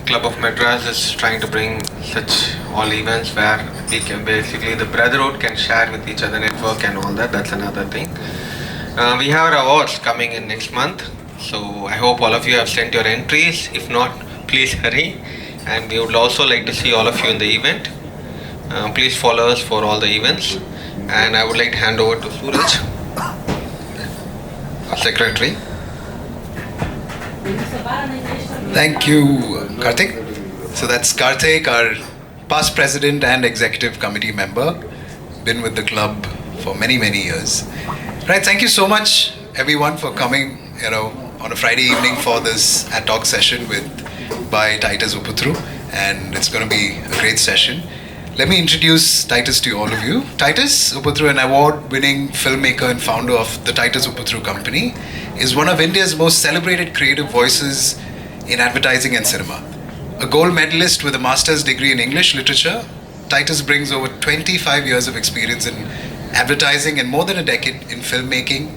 Club of Madras is trying to bring such all events where we can basically the brotherhood can share with each other, network and all that. That's another thing. We have our awards coming in next month, so I hope all of you have sent your entries. If not, please hurry. And we would also like to see all of you in the event. Please follow us for all the events. And I would like to hand over to Suraj, our secretary. Thank you, Karthik. So that's Karthik, our past president and executive committee member. Been with the club for many, many years. Right, thank you so much, everyone, for coming, on a Friday evening for this ad talk session by Titus Upputuru, and it's going to be a great session. Let me introduce Titus to all of you. Titus Upputuru, an award-winning filmmaker and founder of the Titus Upputuru Company, is one of India's most celebrated creative voices in advertising and cinema. A gold medalist with a master's degree in English literature, Titus brings over 25 years of experience in advertising and more than a decade in filmmaking,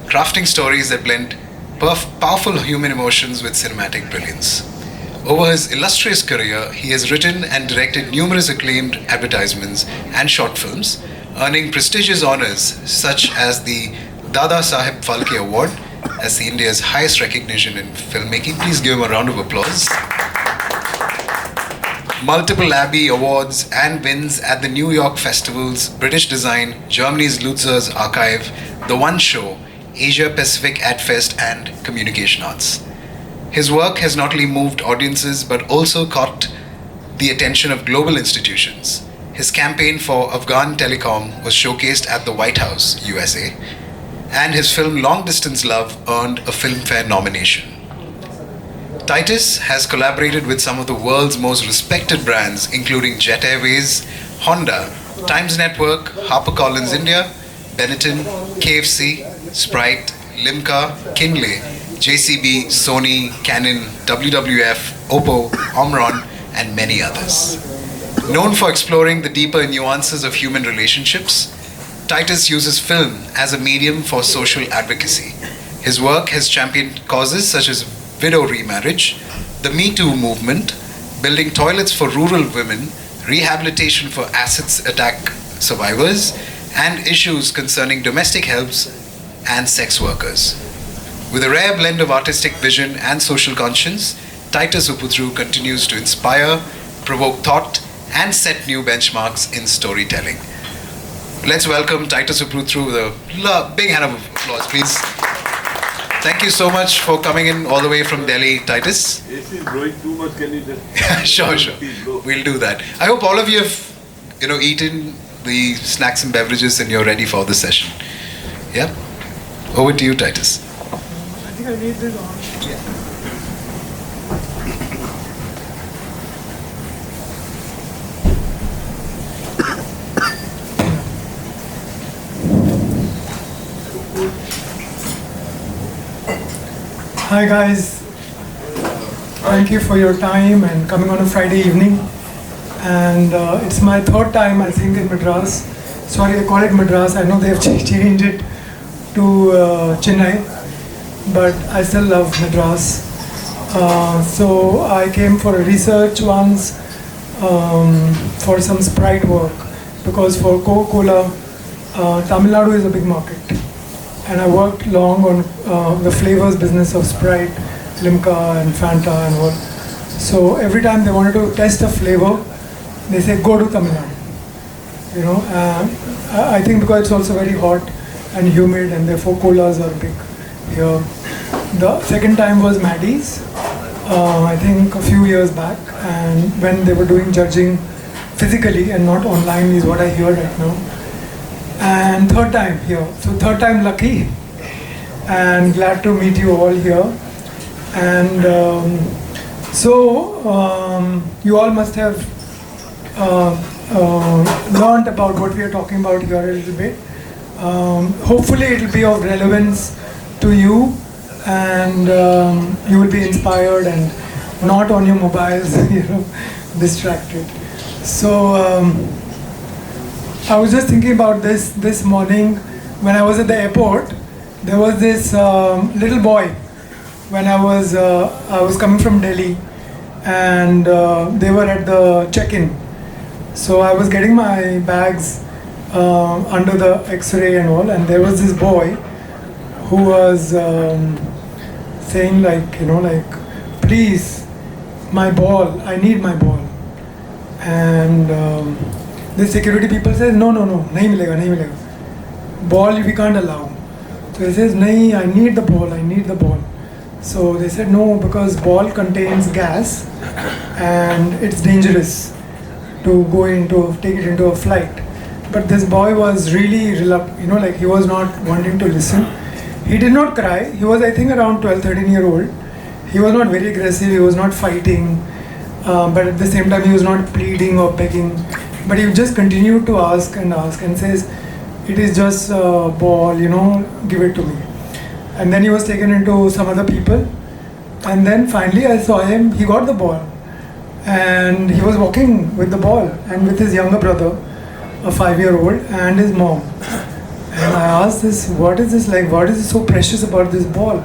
crafting stories that blend powerful human emotions with cinematic brilliance. Over his illustrious career, he has written and directed numerous acclaimed advertisements and short films, earning prestigious honors such as the Dada Saheb Phalke Award as India's highest recognition in filmmaking. Please give him a round of applause. Multiple Abbey Awards and wins at the New York Festivals, British Design, Germany's Lürzer's Archive, The One Show, Asia Pacific AdFest and Communication Arts. His work has not only moved audiences but also caught the attention of global institutions. His campaign for Afghan Telecom was showcased at the White House, USA, and his film Long Distance Love earned a Filmfare nomination. Titus has collaborated with some of the world's most respected brands, including Jet Airways, Honda, Times Network, HarperCollins India, Benetton, KFC, Sprite, Limca, Kinley, JCB, Sony, Canon, WWF, Oppo, Omron, and many others. Known for exploring the deeper nuances of human relationships, Titus uses film as a medium for social advocacy. His work has championed causes such as widow remarriage, the Me Too movement, building toilets for rural women, rehabilitation for acid attack survivors, and issues concerning domestic helps and sex workers. With a rare blend of artistic vision and social conscience, Titus Upputuru continues to inspire, provoke thought, and set new benchmarks in storytelling. Let's welcome Titus Upputuru with a big hand of applause, please. Thank you so much for coming in all the way from Delhi, Titus. This is growing too much. Can you just... Sure. We'll do that. I hope all of you have, eaten the snacks and beverages and you're ready for the session. Yeah? Over to you, Titus. I think I need this on. Yeah. Hi guys, thank you for your time and coming on a Friday evening. And it's my third time I think in Madras. Sorry, I call it Madras. I know they have changed it to Chennai, but I still love Madras. So I came for a research once for some Sprite work, because for Coca-Cola, Tamil Nadu is a big market. And I worked long on the flavors business of Sprite, Limca and Fanta and all. So every time they wanted to test a flavor, they say go to Tamil Nadu. I think because it's also very hot and humid and therefore colas are big here. The second time was Maddie's, I think a few years back, and when they were doing judging physically and not online is what I hear right now. And third time here, so third time lucky, and glad to meet you all here. And you all must have learned about what we are talking about here a little bit. Hopefully it will be of relevance to you, and you will be inspired and not on your mobiles, distracted. So I was just thinking about this morning when I was at the airport. There was this little boy when I was coming from Delhi, and they were at the check-in. So I was getting my bags under the X-ray and all, and there was this boy who was saying like, please, my ball, I need my ball. And the security people says, no, nahi milega. Ball we can't allow. So he says, nahi, I need the ball. So they said no, because ball contains gas and it's dangerous to take it into a flight. But this boy was really reluctant, he was not wanting to listen. He did not cry. He was, I think, around 12, 13 year old. He was not very aggressive. He was not fighting. But at the same time, he was not pleading or begging. But he just continued to ask and says, it is just a ball, give it to me. And then he was taken into some other people. And then finally I saw him, he got the ball. And he was walking with the ball and with his younger brother, a 5-year-old, and his mom. And I asked this, what is this like? What is so precious about this ball?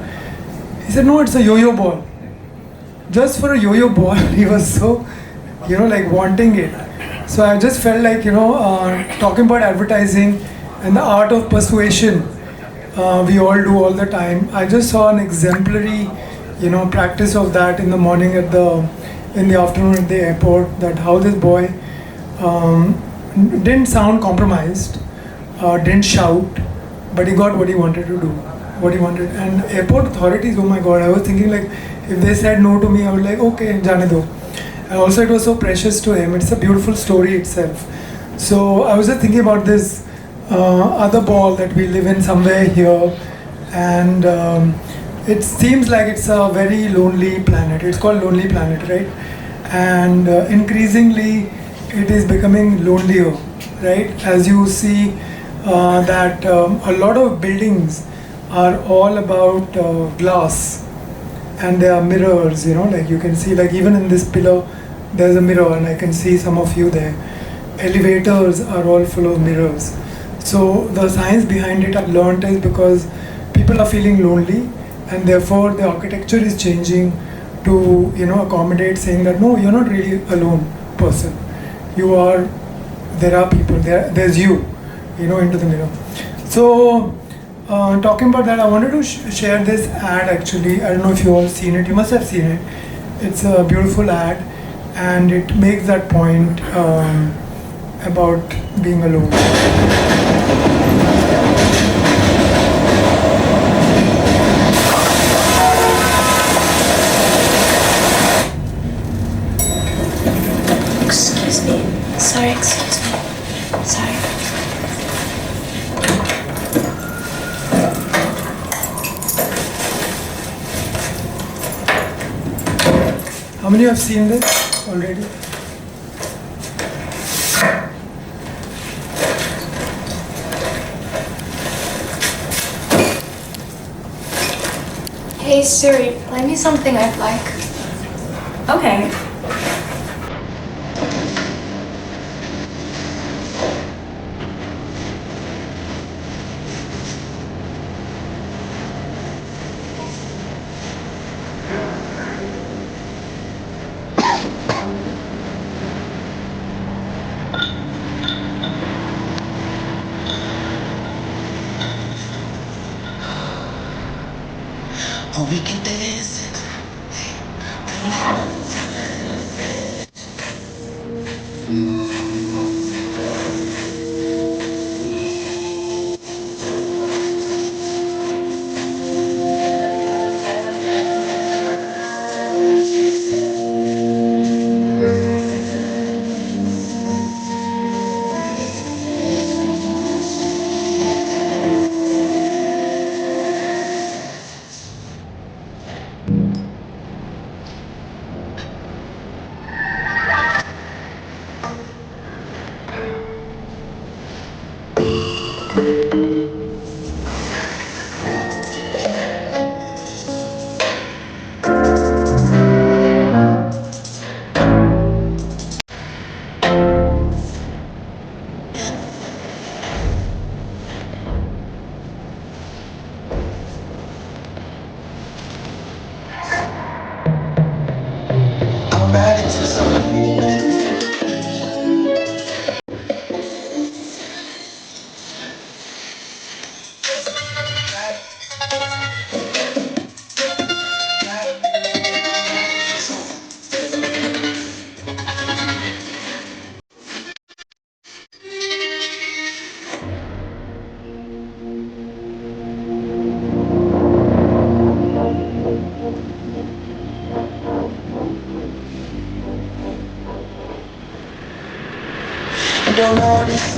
He said, no, it's a yo-yo ball. Just for a yo-yo ball, he was so, wanting it. So I just felt like, talking about advertising and the art of persuasion, we all do all the time. I just saw an exemplary, practice of that in the morning in the afternoon at the airport, that how this boy didn't sound compromised, didn't shout, but he got what he wanted to do, what he wanted. And airport authorities, oh my God, I was thinking like, if they said no to me, I was like, okay, jane do. And also it was so precious to him. It's a beautiful story itself. So I was just thinking about this other ball that we live in somewhere here, and it seems like it's a very lonely planet. It's called Lonely Planet, right? And increasingly it is becoming lonelier, right? As you see that a lot of buildings are all about glass, and there are mirrors, like you can see, like even in this pillar there's a mirror, and I can see some of you there. Elevators are all full of mirrors. So the science behind it I've learned is because people are feeling lonely, and therefore the architecture is changing to accommodate, saying that no, you're not really a lone person. There are people, there's you, into the mirror. So talking about that, I wanted to share this ad actually. I don't know if you all seen it. You must have seen it. It's a beautiful ad, and it makes that point about being alone. Excuse me. Sorry. How many have seen this already? Hey Siri, play me something I'd like. Okay. Oh, we can dance. don't notice.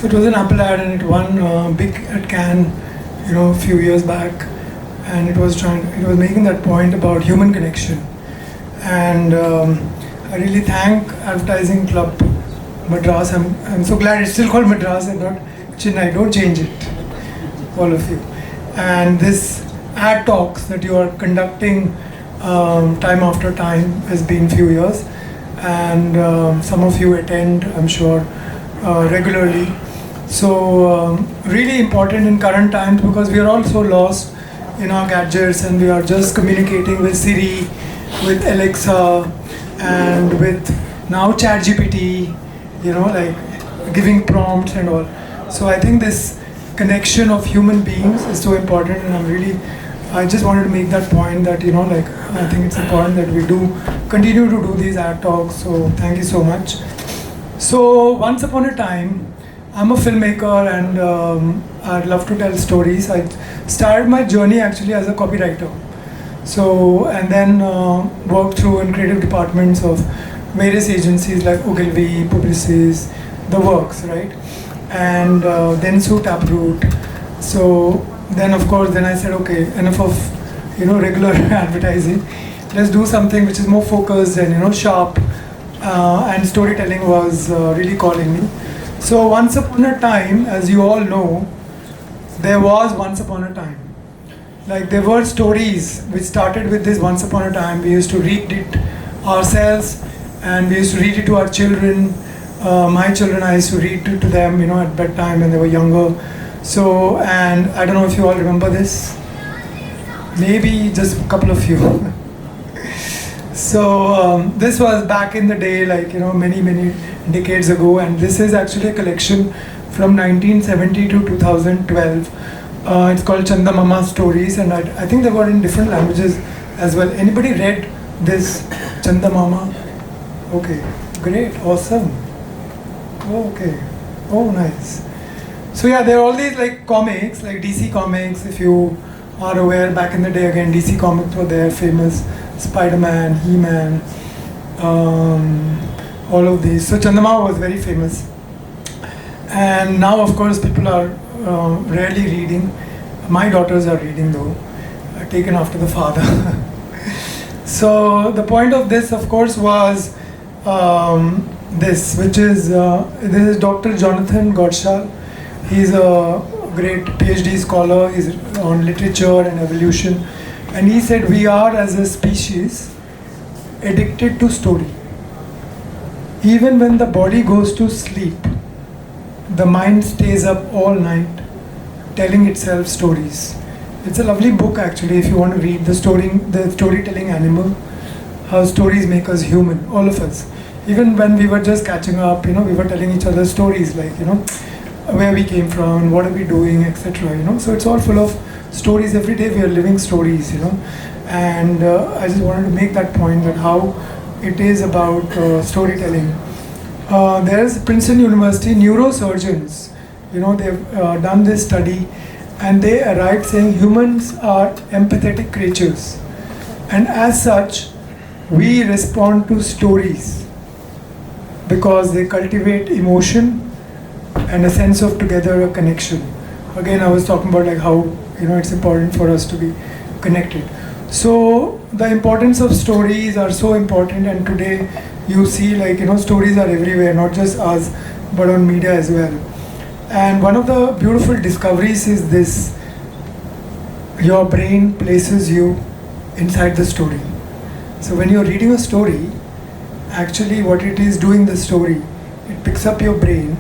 It was an Apple ad, and it won big at Cannes, a few years back, and it was making that point about human connection. And I really thank Advertising Club Madras. I'm so glad it's still called Madras and not Chennai. Don't change it, all of you. And this ad talks that you are conducting time after time has been few years, and some of you attend, I'm sure, regularly. So really important in current times, because we are all so lost in our gadgets, and we are just communicating with Siri, with Alexa, and with now ChatGPT, like giving prompts and all. So I think this connection of human beings is so important, and I just wanted to make that point that, I think it's important that we do continue to do these ad talks. So thank you so much. So once upon a time, I'm a filmmaker, and I'd love to tell stories. I started my journey actually as a copywriter. So, and then worked through in creative departments of various agencies like Ogilvy, Publicis, the works, right? And then Suit Taproot. So then of course, then I said, okay, enough of, regular advertising. Let's do something which is more focused and, sharp. And storytelling was really calling me. So once upon a time, as you all know, there was once upon a time. Like there were stories which started with this once upon a time. We used to read it ourselves, and we used to read it to our children. My children, I used to read it to them, at bedtime when they were younger. So, and I don't know if you all remember this. Maybe just a couple of you. So this was back in the day, like, many decades ago, and this is actually a collection from 1970 to 2012. It's called Chanda Mama Stories, and I think they were in different languages as well. Anybody read this Chanda Mama? Okay, great, awesome. Okay, oh nice. So yeah, there are all these like comics, like DC Comics, if you are aware. Back in the day, again, DC Comics were there, famous. Spider-Man, He-Man, all of these. So Chandamama was very famous. And now, of course, people are rarely reading. My daughters are reading, though, taken after the father. So the point of this, of course, was this, which is, this is Dr. Jonathan Gottschall. He's a great PhD scholar. He's on literature and evolution. And he said, we are as a species addicted to story. Even when the body goes to sleep, the mind stays up all night telling itself stories. It's a lovely book actually, if you want to read the storytelling animal, how stories make us human, all of us. Even when we were just catching up, we were telling each other stories like, where we came from, what are we doing, etc. So it's all full of stories. Every day we are living stories, and I just wanted to make that point, that how it is about storytelling. There is Princeton University neurosurgeons, they've done this study, and they arrived saying humans are empathetic creatures, and as such we respond to stories because they cultivate emotion and a sense of together, a connection. Again, I was talking about like how it's important for us to be connected. So the importance of stories are so important, and today you see stories are everywhere, not just us, but on media as well. And one of the beautiful discoveries is this: your brain places you inside the story. So when you're reading a story, actually what it is doing, the story, it picks up your brain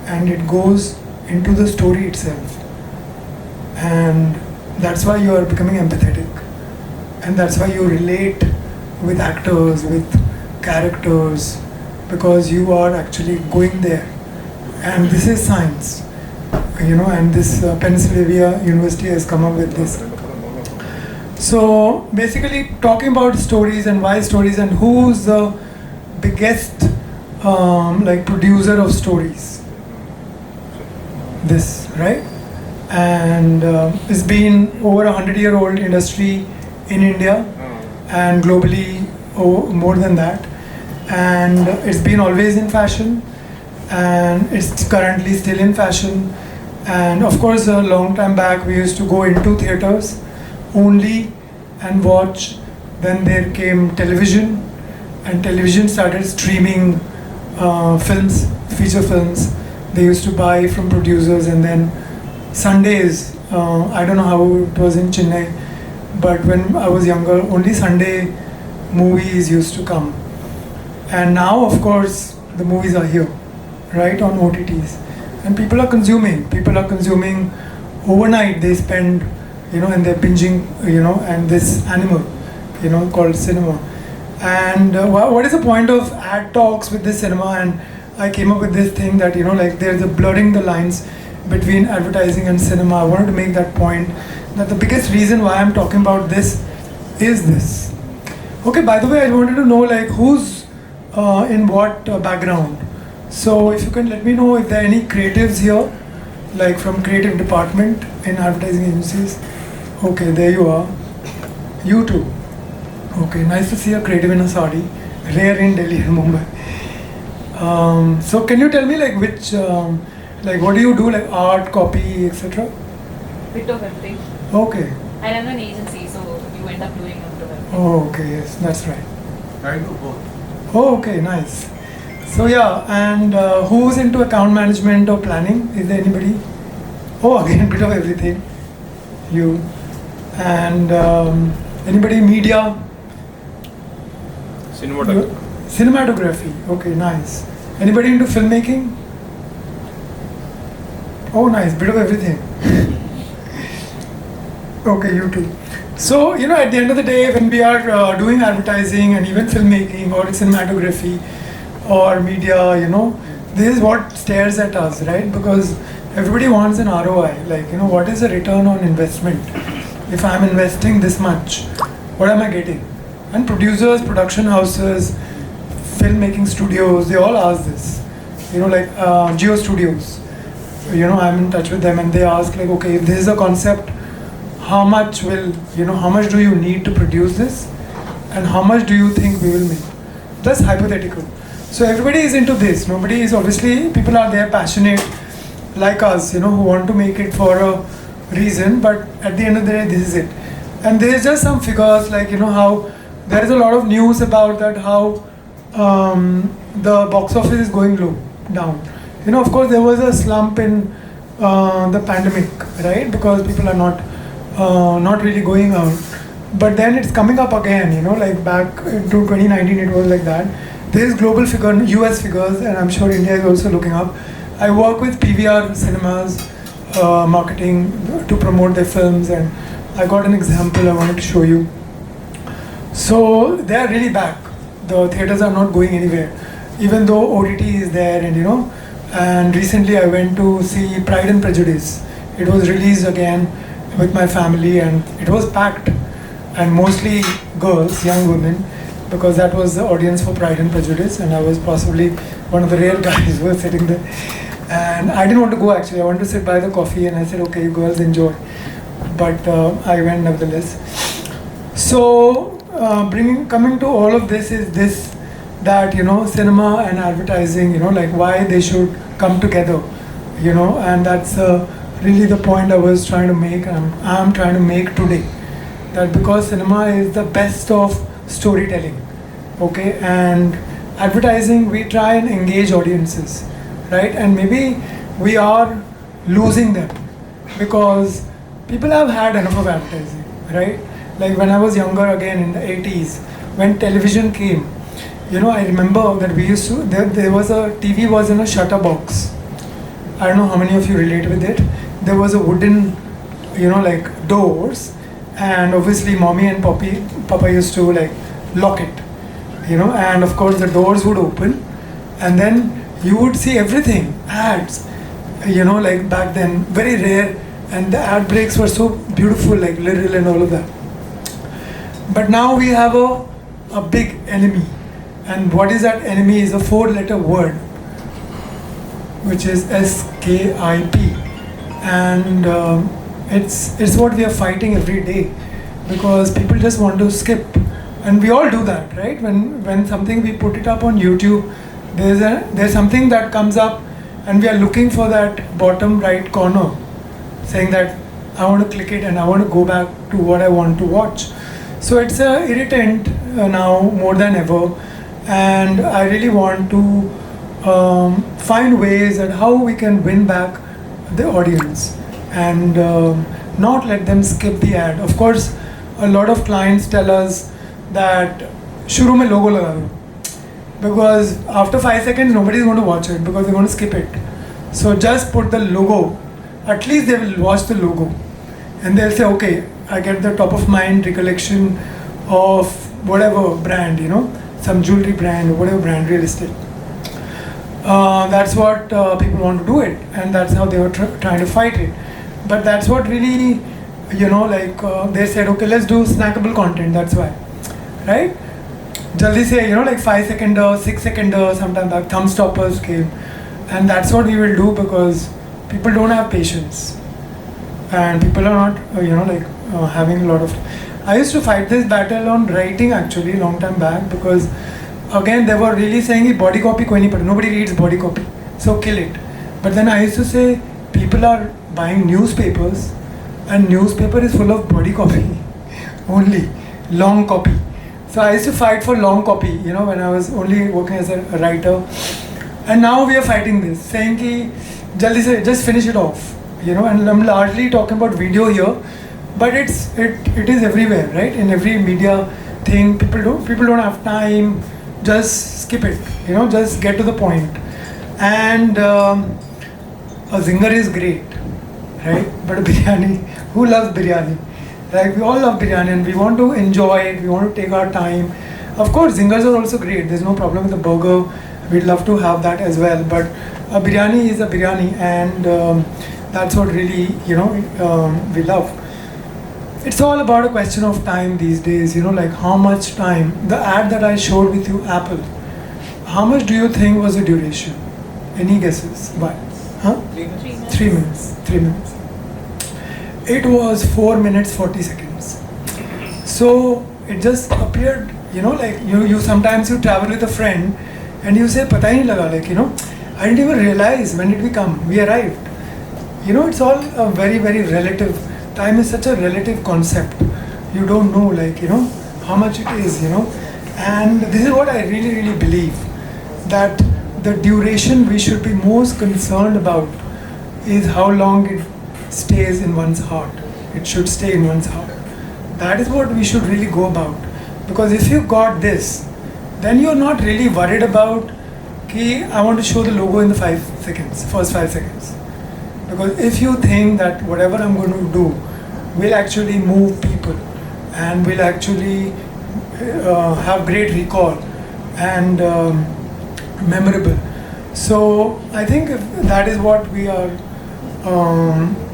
and it goes into the story itself. And that's why you are becoming empathetic. And that's why you relate with actors, with characters, because you are actually going there. And this is science, and this Pennsylvania University has come up with this. So basically talking about stories and why stories and who's the biggest producer of stories. This, right? And it's been over 100-year-old industry in India and globally more than that. And it's been always in fashion, and it's currently still in fashion. And of course, a long time back, we used to go into theaters only and watch. Then there came television, and television started streaming films, feature films. They used to buy from producers, and then Sundays, I don't know how it was in Chennai, but when I was younger, only Sunday movies used to come. And now, of course, the movies are here, right, on OTTs. And people are consuming overnight. They spend, and they're binging, and this animal, called cinema. And what is the point of ad talks with this cinema? And I came up with this thing that, there's a blurring the lines between advertising and cinema. I wanted to make that point, that the biggest reason why I'm talking about this is this. Okay, by the way, I wanted to know who's in what background. So if you can let me know if there are any creatives here, from creative department in advertising agencies. Okay, there you are. You too. Okay, nice to see a creative in a sari. Rare in Delhi and Mumbai. So can you tell me which, what do you do, art, copy, etc.? Bit of everything. Okay. I run an agency, so you end up doing a bit of everything. Oh, okay, yes, that's right. I do both. Oh, okay, nice. So yeah, and who's into account management or planning? Is there anybody? Oh, again, bit of everything. You. And anybody media? Cinematography. Cinematography. Okay, nice. Anybody into filmmaking? Oh, nice. Bit of everything. Okay, you too. So, at the end of the day, when we are doing advertising and even filmmaking or cinematography or media, this is what stares at us, right? Because everybody wants an ROI. What is the return on investment? If I'm investing this much, what am I getting? And producers, production houses, filmmaking studios, they all ask this. Geo Studios. I'm in touch with them and they ask okay, if this is a concept, how much do you need to produce this? And how much do you think we will make? That's hypothetical. So everybody is into this. Nobody is, obviously, people are there passionate like us, who want to make it for a reason, but at the end of the day, this is it. And there's just some figures how there is a lot of news about that, how the box office is going down. Of course, there was a slump in the pandemic, right? Because people are not really going out. But then it's coming up again, back into 2019, it was like that. There's global figure, US figures, and I'm sure India is also looking up. I work with PVR cinemas, marketing to promote their films, and I got an example I wanted to show you. So they are really back. The theaters are not going anywhere, even though OTT is there, and recently I went to see Pride and Prejudice. It was released again with my family, and it was packed, and mostly girls, young women, because that was the audience for Pride and Prejudice, and I was possibly one of the rare guys who were sitting there. And I didn't want to go actually, I wanted to sit by the coffee, and I said, okay, you girls enjoy. But I went nevertheless. So, coming to all of this is this, that, cinema and advertising, why they should come together, and that's really the point I was trying to make, and I'm trying to make today. that because cinema is the best of storytelling, okay, and advertising, we try and engage audiences, right? And maybe we are losing them because people have had enough of advertising, right? Like when I was younger, again in the 80s, when television came, I remember that we used to, there was a, TV was in a shutter box. I don't know how many of you relate with it. There was a wooden, like doors, and obviously mommy and papa used to like lock it, and of course the doors would open, and then you would see everything, ads, like back then, very rare, and the ad breaks were so beautiful, like Lürzer and all of that. But now we have a big enemy, and what is that enemy is a 4-letter word, which is SKIP, and it's what we are fighting every day, because people just want to skip, and we all do that, right? When something, we put it up on YouTube, there's something that comes up, and we are looking for that bottom right corner, saying that I want to click it and I want to go back to what I want to watch. So it's a irritant now more than ever, and I really want to find ways at how we can win back the audience and not let them skip the ad. Of course, a lot of clients tell us that shuru mein logo laga do, because after 5 seconds nobody is going to watch it because they're going to skip it. So just put the logo. At least they will watch the logo, and they'll say, okay, I get the top of mind recollection of whatever brand, some jewelry brand or whatever brand, real estate. That's what people want to do it, and that's how they were trying to fight it. But that's what really, they said, okay, let's do snackable content, that's why, right? Jaldi say, like 5 seconder, 6 seconder, sometimes like thumb stoppers came, and that's what we will do because people don't have patience, and people are not, having a lot of. I used to fight this battle on writing actually long time back, because again they were really saying body copy koi nahi padha, nobody reads body copy, so kill it. But then I used to say people are buying newspapers, and newspaper is full of body copy only, long copy. So I used to fight for long copy, when I was only working as a writer. And now we are fighting this, saying ki jaldi se just finish it off, and I'm largely talking about video here, but it is everywhere, right? In every media thing, people don't have time, just skip it, just get to the point. And a zinger is great, right? But a biryani, who loves biryani? Like, we all love biryani and we want to enjoy it, we want to take our time. Of course, zingers are also great, there's no problem with the burger, we'd love to have that as well, but a biryani is a biryani, and that's what really, we love. It's all about a question of time these days, like how much time. The ad that I showed with you, Apple, how much do you think was the duration? Any guesses? Why? Huh? 3 minutes. 3 minutes. It was 4 minutes 40 seconds. So it just appeared, like you sometimes you travel with a friend and you say, pata hi nahi laga, like, I didn't even realize when did we come, we arrived. It's all a very, very relative. Time is such a relative concept. You don't know, like, how much it is, And this is what I really, really believe, that the duration we should be most concerned about is how long it stays in one's heart. It should stay in one's heart. That is what we should really go about. Because if you got this, then you're not really worried about, okay, I want to show the logo in the first 5 seconds. Because if you think that whatever I'm going to do will actually move people and will actually have great recall and memorable. So I think that is what we are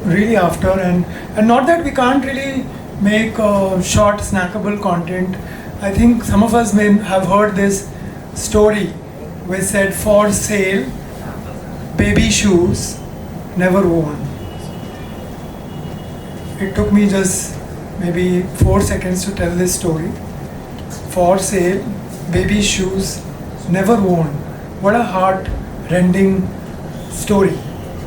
really after, and not that we can't really make short snackable content. I think some of us may have heard this story which said, for sale, baby shoes never worn. It took me just maybe 4 seconds to tell this story. For sale, baby shoes never worn. What a heart-rending story,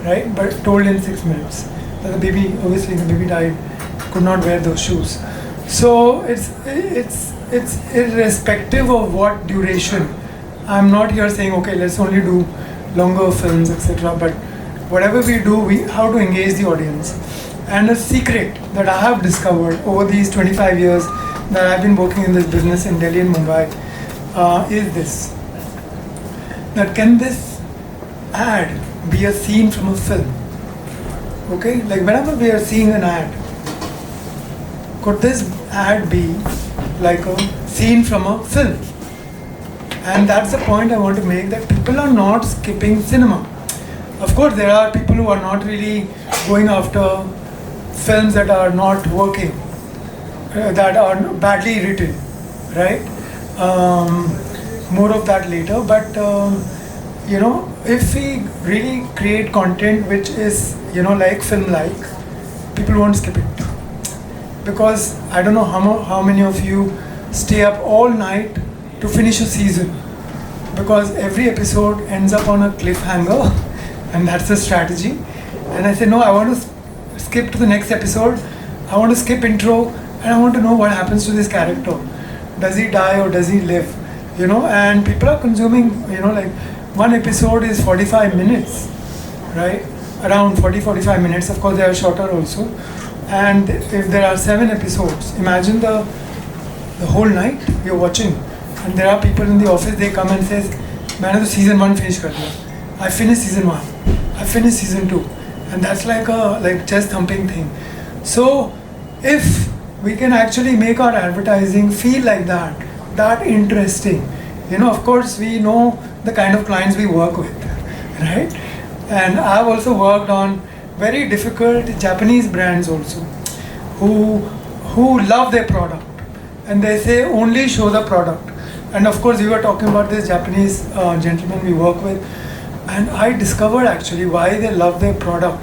right? But told in 6 minutes. The baby, obviously the baby died, could not wear those shoes. So it's irrespective of what duration. I'm not here saying okay, let's only do longer films, etc. But whatever we do, we how to engage the audience. And a secret that I have discovered over these 25 years that I've been working in this business in Delhi and Mumbai is this: that can this ad be a scene from a film? Okay, like whenever we are seeing an ad, could this ad be like a scene from a film? And that's the point I want to make, that people are not skipping cinema. Of course, there are people who are not really going after films that are not working, that are badly written, right? More of that later. But if we really create content which is like film-like, people won't skip it. Because I don't know how many of you stay up all night to finish a season, because every episode ends up on a cliffhanger, and that's the strategy. And I say, no, I want to skip to the next episode, I want to skip intro, and I want to know what happens to this character. Does he die or does he live? And people are consuming, like one episode is 45 minutes, right? Around 40-45 minutes. Of course, they are shorter also. And if there are 7 episodes, imagine the whole night you're watching. And there are people in the office, they come and says, "Maine to season 1 finish kar diya. I finished season 1. I finished season 2." And that's like a chest thumping thing. So if we can actually make our advertising feel like that interesting, of course we know the kind of clients we work with, right? And I've also worked on very difficult Japanese brands also, who love their product, and they say only show the product. And of course, we were talking about this Japanese gentleman we work with, and I discovered actually why they love their product,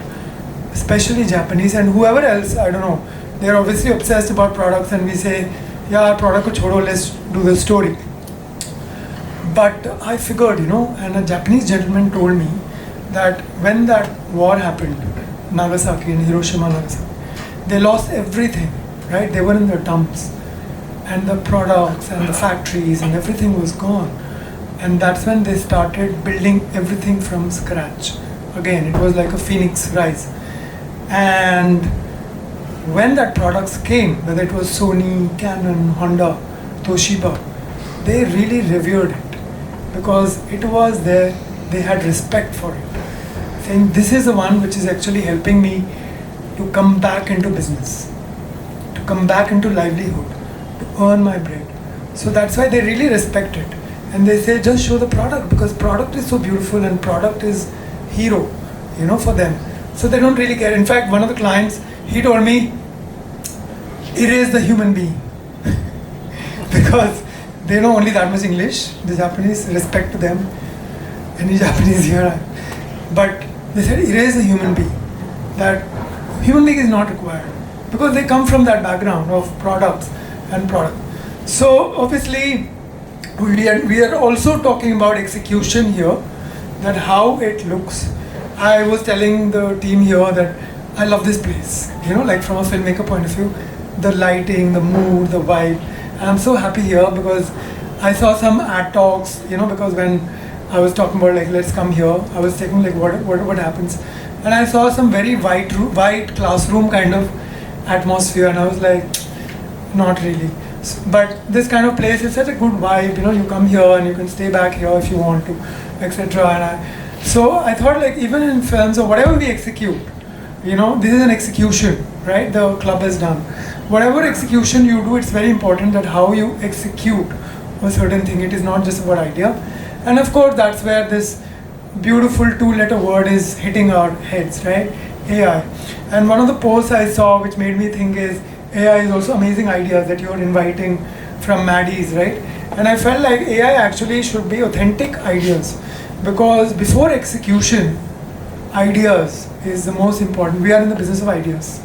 especially Japanese and whoever else, I don't know. They're obviously obsessed about products, and we say, yeah, our product ko chodo, let's do the story. But I figured, and a Japanese gentleman told me that when that war happened, Nagasaki and Hiroshima, Nagasaki, they lost everything, right? They were in their dumps. And the products and the factories and everything was gone. And that's when they started building everything from scratch. Again, it was like a phoenix rise. And when that products came, whether it was Sony, Canon, Honda, Toshiba, they really revered it because it was there, they had respect for it. Saying this is the one which is actually helping me to come back into business, to come back into livelihood, to earn my bread. So that's why they really respect it. And they say just show the product, because product is so beautiful and product is hero, for them. So they don't really care. In fact, one of the clients, he told me, erase the human being. Because they know only that much English, the Japanese, respect to them, any Japanese here. But they said erase the human being. That human being is not required. Because they come from that background of products and product. So obviously, we are also talking about execution here, that how it looks. I was telling the team here that I love this place, like from a filmmaker point of view, the lighting, the mood, the vibe. And I'm so happy here because I saw some ad talks, because when I was talking about let's come here, I was thinking what happens. And I saw some very white classroom kind of atmosphere, and I was like, not really. But this kind of place is such a good vibe, you come here and you can stay back here if you want to, etc. So I thought even in films or whatever we execute, this is an execution, right? The club has done. Whatever execution you do, it's very important that how you execute a certain thing. It is not just about idea. And of course, that's where this beautiful 2-letter word is hitting our heads, right? AI. And one of the posts I saw which made me think is, AI is also amazing ideas that you're inviting from Maddie's, right? And I felt like AI actually should be authentic ideas, because before execution, ideas is the most important. We are in the business of ideas.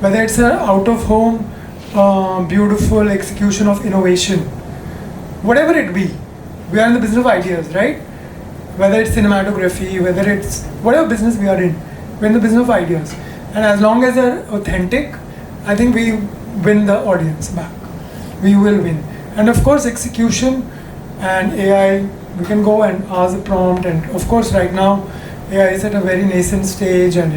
Whether it's an out-of-home, beautiful execution of innovation, whatever it be, we are in the business of ideas, right? Whether it's cinematography, whether it's whatever business we are in, we're in the business of ideas. And as long as they're authentic, I think win the audience back. We will win. And of course, execution and AI, we can go and ask a prompt, and of course right now AI is at a very nascent stage, and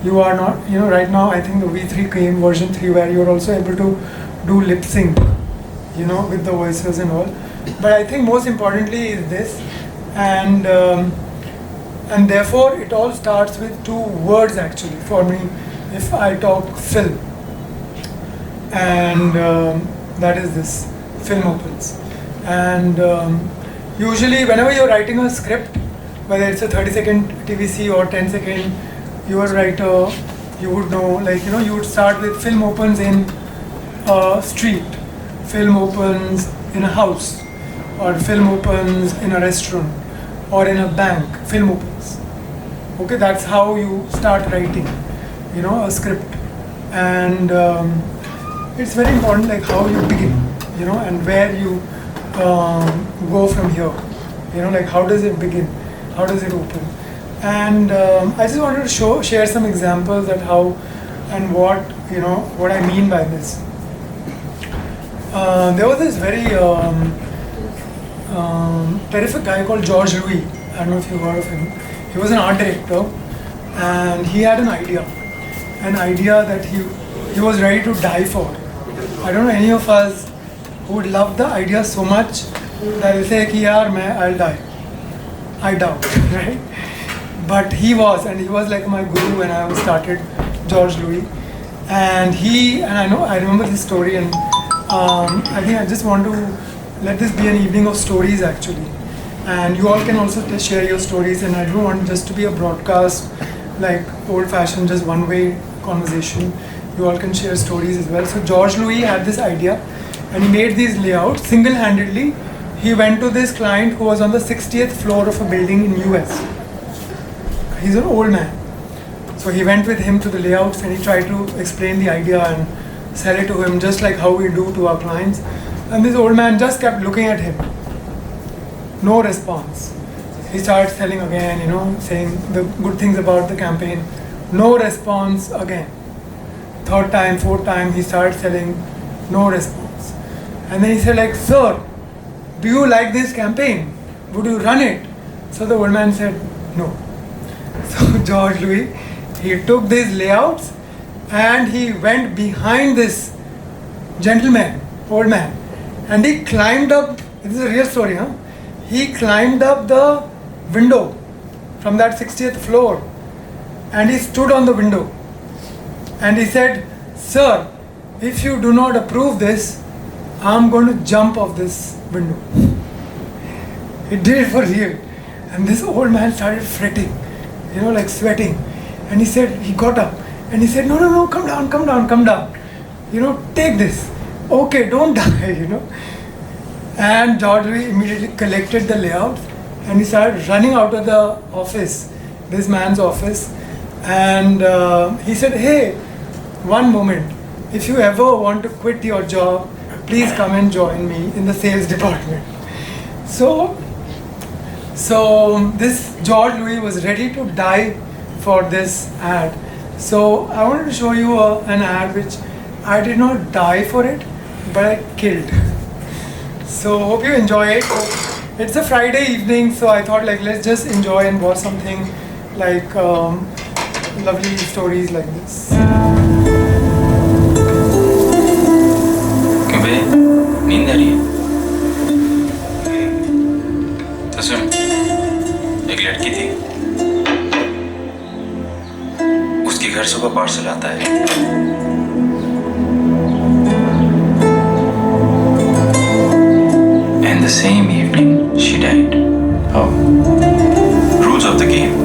you are not, right now I think the V3 came, version 3, where you're also able to do lip sync, with the voices and all. But I think most importantly is this, and therefore it all starts with two words actually for me. If I talk film, and that is this, film opens. And usually whenever you're writing a script, whether it's a 30-second TVC or 10-second, you're a writer, you would know, you would start with film opens in a street, film opens in a house, or film opens in a restaurant, or in a bank, film opens. Okay, that's how you start writing, a script. And it's very important how you begin, and where you go from here, how does it begin, how does it open. And I just wanted to share some examples that how and what I mean by this. There was this very terrific guy called George Louis. I don't know if you've heard of him. He was an art director, and he had an idea that he was ready to die for. I don't know any of us who would love the idea so much that will say, yaar, I'll die. I doubt, right? But he was like my guru when I started, George Louis. And I remember this story, and I think I just want to let this be an evening of stories actually. And you all can also share your stories, and I don't want just to be a broadcast like old-fashioned, just one-way conversation. You all can share stories as well. So George Louis had this idea, and he made these layouts single-handedly. He went to this client who was on the 60th floor of a building in US. He's an old man. So he went with him to the layouts, and he tried to explain the idea and sell it to him, just like how we do to our clients. And this old man just kept looking at him. No response. He started selling again, saying the good things about the campaign. No response again. Third time, fourth time, he started selling. No response. And then he said, sir, do you like this campaign? Would you run it? So the old man said, no. So George Louis, he took these layouts and he went behind this gentleman, old man, and he climbed up. This is a real story, huh? He climbed up the window from that 60th floor, and he stood on the window, and he said, sir, if you do not approve this, I'm going to jump off this window. He did it for real. And this old man started fretting, sweating. And he said, he got up and he said, no, come down. Take this. Okay, don't die, And George Louis immediately collected the layouts, and he started running out of the office, this man's office. And he said, hey, one moment. If you ever want to quit your job, please come and join me in the sales department. So this George Louis was ready to die for this ad. So I wanted to show you an ad which I did not die for it, but I killed. So hope you enjoy it. It's a Friday evening, so I thought let's just enjoy and watch something like lovely stories like this. क्यों बे नींद आ रही है? तो सुन, एक लड़की थी, उसके घर सुबह पार्सल आता है. And the same evening she died. How? Rules of the game.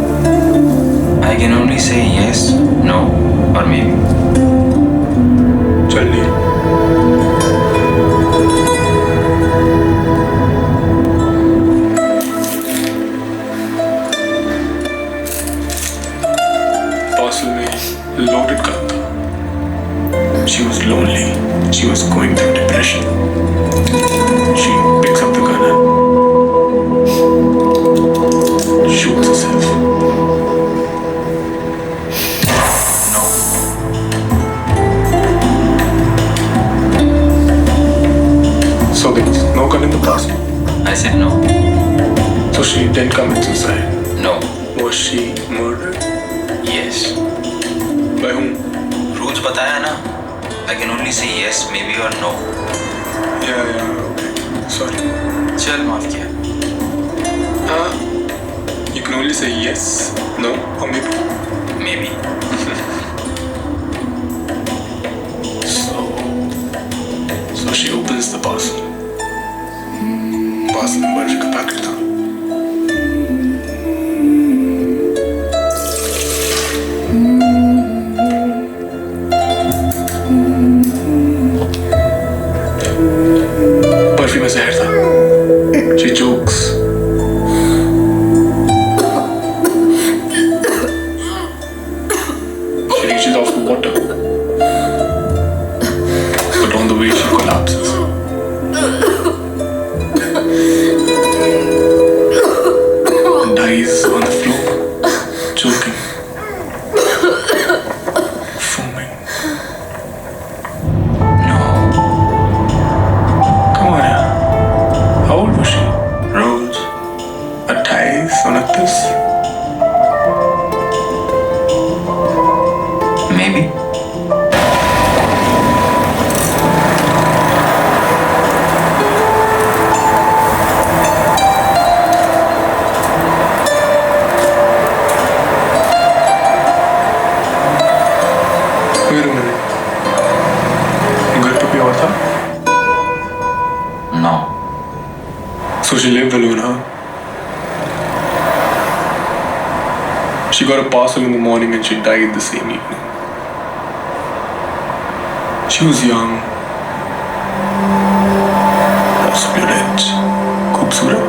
I can only say yes, no, or maybe. चल नहीं. पार्सल में लोडेड कार्ड था. She was lonely. She was going through depression. She picks up the gun and shoots herself. No. So there was no gun in the parcel. I said no. So she didn't commit suicide. No. Was she murdered? Yes. By whom? Rules बताया ना. I can only say yes, maybe or no. Yeah, okay. Sorry. चल माफ किया. You can only say yes, no, or maybe. Maybe. So she opens the parcel. Parcel में बर्फ का packet था. बर्फी में जहर था. She jokes. She reaches out for water. But on the way she collapses. And dies on the floor, choking, foaming. No. Come on, yeah. How old was she? Rules. 28, 29? Maybe. Wait a minute. घर पे कोई और था? No. So she lived alone, huh? She got a parcel in the morning and she died the same evening. She was young. Opulent. खूबसूरत.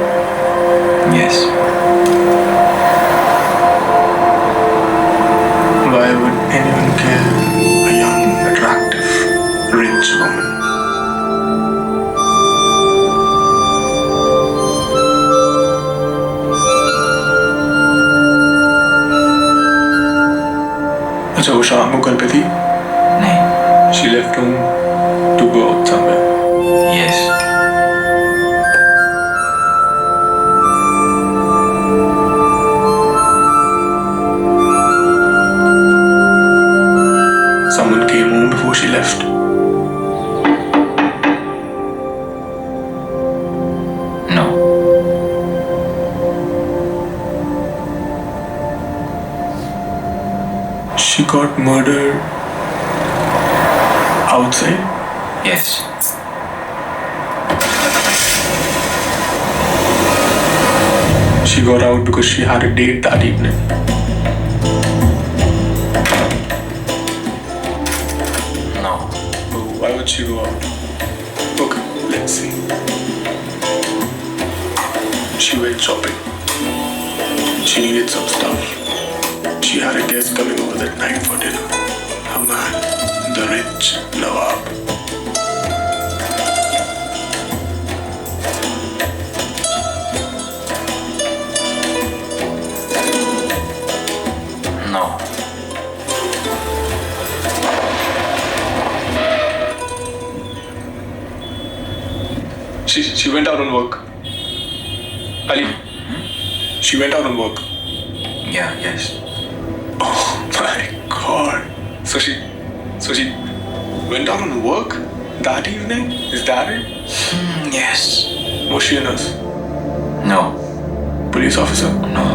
Yes. Why would anyone kill a young, attractive, rich woman? अच्छा वो शाम को घर पे थी? नहीं. She left home to go out somewhere. Yes. Someone came home before she left. No. She got murdered outside. Yes. She got out because she had a date that evening. No. Oh, why would she go out? Okay, let's see. She went shopping. She needed some stuff. She had a guest coming over that night for dinner. A man, the rich Nawab. No. She went out on work. Ali. She went out on work. Yeah, yes. Oh my god. So she went out on work that evening? Is that it? Yes. Was she a nurse? No. Police officer? No.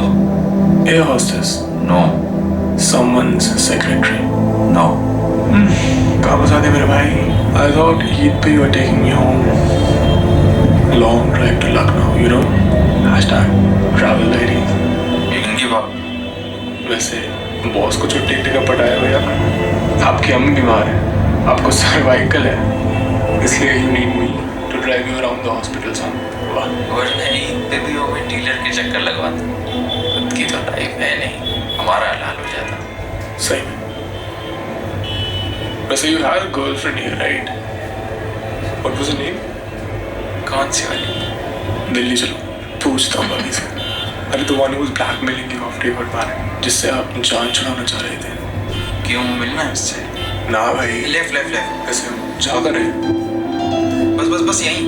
Air hostess? No. Someone's secretary? No. कहाँ फंसा दे मेरे भाई? I thought Eid पे you were taking me home. Long drive to Lucknow, you know? #travel diaries. You can give up. वैसे boss को छुट्टी का पटाया भैया. आपकी अम्मी बीमार है. आपको सर्वाइकल है. इसलिए you need me to drive you around the hospital, son. वाह. वरना ईद पे भी वो मैं डीलर के चक्कर लगवाता. खुद की तो लाइफ है नहीं. हमारा हाल हो जाता. सही में. वैसे you had a girlfriend here, right? What was her name? कौन सी वाली? दिल्ली चलो. पूछता हूँ अभी से. अरे the one who was blackmailing you after you got married. जिससे आप जान छुड़ाना चाह रहे थे. क्यों मिलना है उससे? ना भाई. लेफ्ट. ऐसे जाकर है. बस यहीं.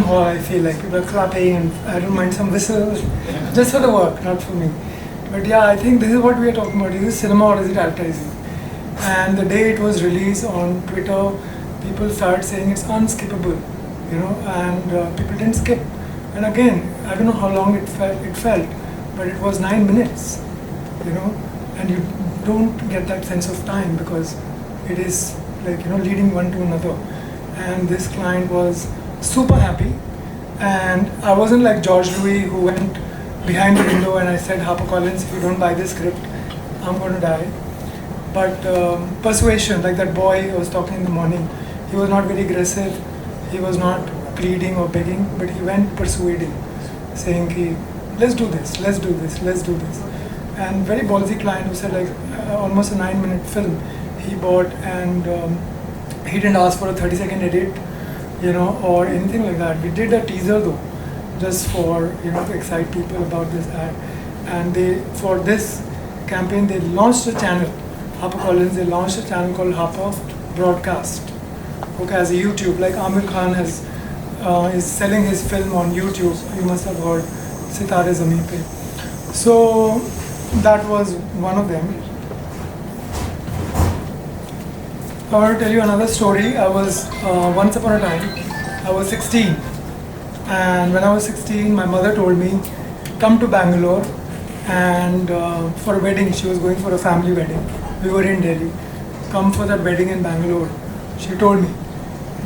hall, I feel like people are clapping and I don't mind some whistles, just for the work, not for me. But yeah, I think this is what we are talking about. Is it cinema or is it advertising? And the day it was released on Twitter, people started saying it's unskippable, and people didn't skip. And again, I don't know how long it felt, but it was 9 minutes, and you don't get that sense of time because it is like, leading one to another. And this client was super happy, and I wasn't like George Louis who went behind the window and I said, HarperCollins, if you don't buy this script, I'm going to die. But persuasion, like that boy I was talking in the morning, he was not very aggressive, he was not pleading or begging, but he went persuading, saying, let's do this, let's do this, let's do this. And very ballsy client who said like almost a 9-minute film he bought, and he didn't ask for a 30-second edit, or anything like that. We did a teaser though, just for, to excite people about this ad. And for this campaign, they launched a channel, HarperCollins, they launched a channel called Harper Broadcast, as a YouTube, like Amir Khan is selling his film on YouTube. You must have heard Sitare Zameen Pe. So that was one of them. I want to tell you another story. I was, once upon a time, I was 16. And when I was 16, my mother told me, come to Bangalore and for a wedding. She was going for a family wedding. We were in Delhi. Come for that wedding in Bangalore. She told me.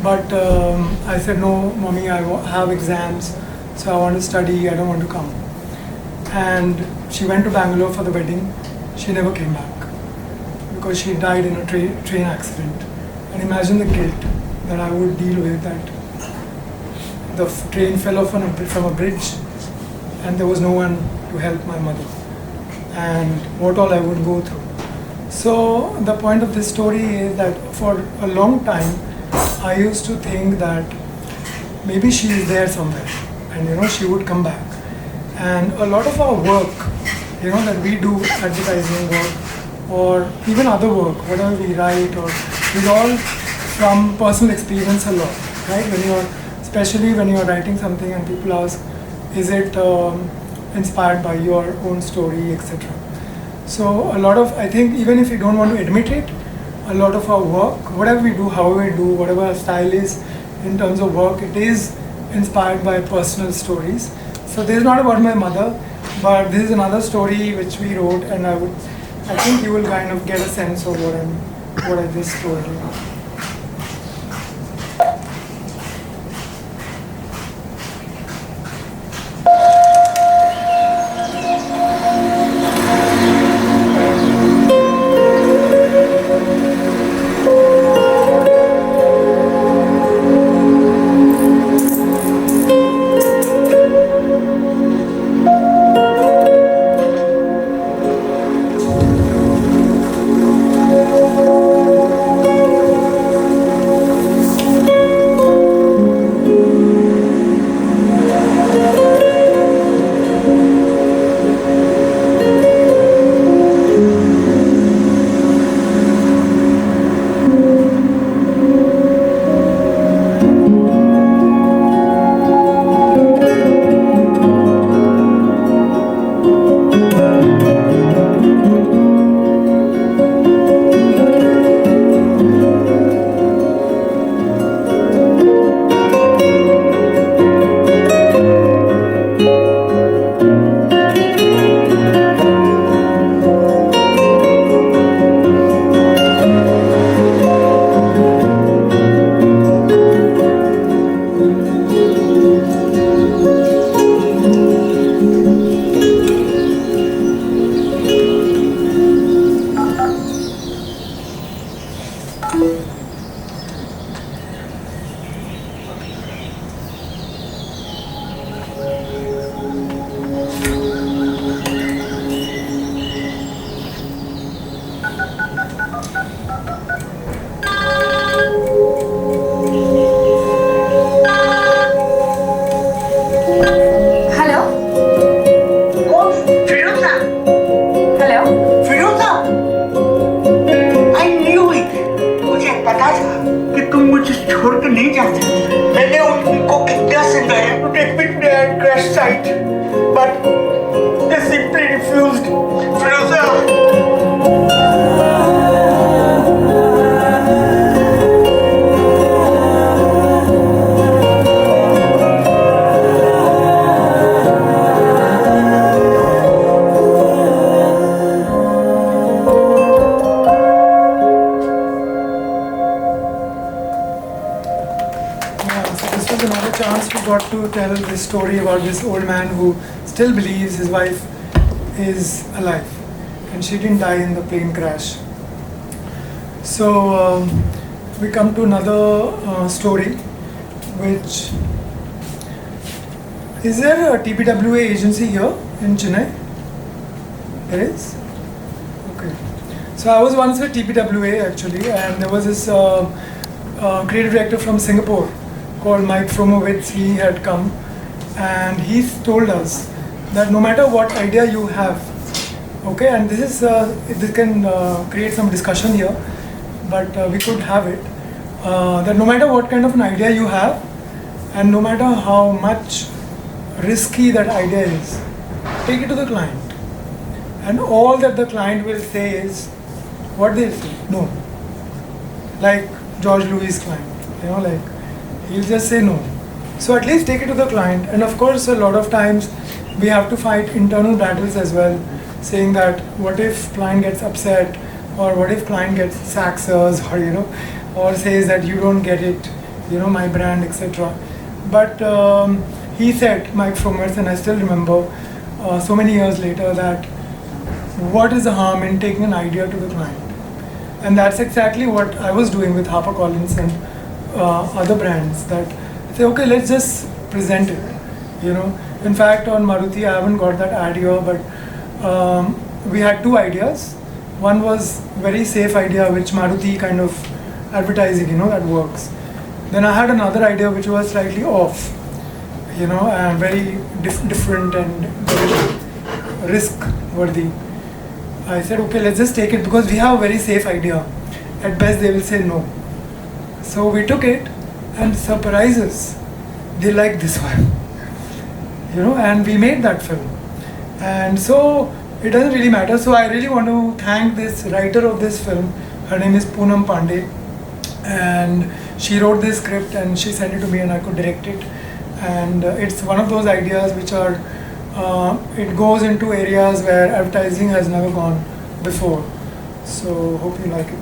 But I said, no, mommy, I have exams, so I want to study, I don't want to come. And she went to Bangalore for the wedding. She never came back because she died in a train accident. And imagine the guilt that I would deal with, that the train fell off from a bridge and there was no one to help my mother, and what all I would go through. So the point of this story is that for a long time I used to think that maybe she is there somewhere and she would come back. And a lot of our work, that we do, advertising work or even other work, whatever we write, or is all from personal experience a lot, right? Especially when you're writing something and people ask, is it inspired by your own story, etc. So a lot of, I think, even if you don't want to admit it, a lot of our work, whatever we do, however we do, whatever our style is in terms of work, it is inspired by personal stories. So this is not about my mother, but this is another story which we wrote, and I think you will kind of get a sense of what I just told you. पता था कि तुम मुझे छोड़ कर नहीं जा सकती। मैंने उनको कितना समझाया got to tell this story about this old man who still believes his wife is alive and she didn't die in the plane crash. So we come to another story, which is there a TPWA agency here in Chennai? There is? Okay. So I was once with TPWA actually, and there was this creative director from Singapore called Mike Fromowitz. He had come and he told us that no matter what idea you have, okay, and this can create some discussion here, but we could have it, that no matter what kind of an idea you have and no matter how much risky that idea is, take it to the client. And all that the client will say is, what they'll say? No. Like George Louis' client, like he'll just say no. So at least take it to the client. And of course, a lot of times we have to fight internal battles as well, saying that what if client gets upset, or what if client gets sacks us, or or says that you don't get it, my brand, etc. But he said, Mike Fromowitz, and I still remember so many years later, that what is the harm in taking an idea to the client? And that's exactly what I was doing with HarperCollins and other brands, that say, okay, let's just present it. In fact, on Maruti, I haven't got that ad here, but we had two ideas. One was very safe idea, which Maruti kind of advertising, that works. Then I had another idea which was slightly off, and very different and very risk worthy. I said, okay, let's just take it because we have a very safe idea. At best, they will say no. So we took it, and surprises, they like this one, and we made that film. And so it doesn't really matter. So I really want to thank this writer of this film. Her name is Poonam Pandey, and she wrote this script and she sent it to me, and I could direct it. And it's one of those ideas which are, it goes into areas where advertising has never gone before. So hope you like it.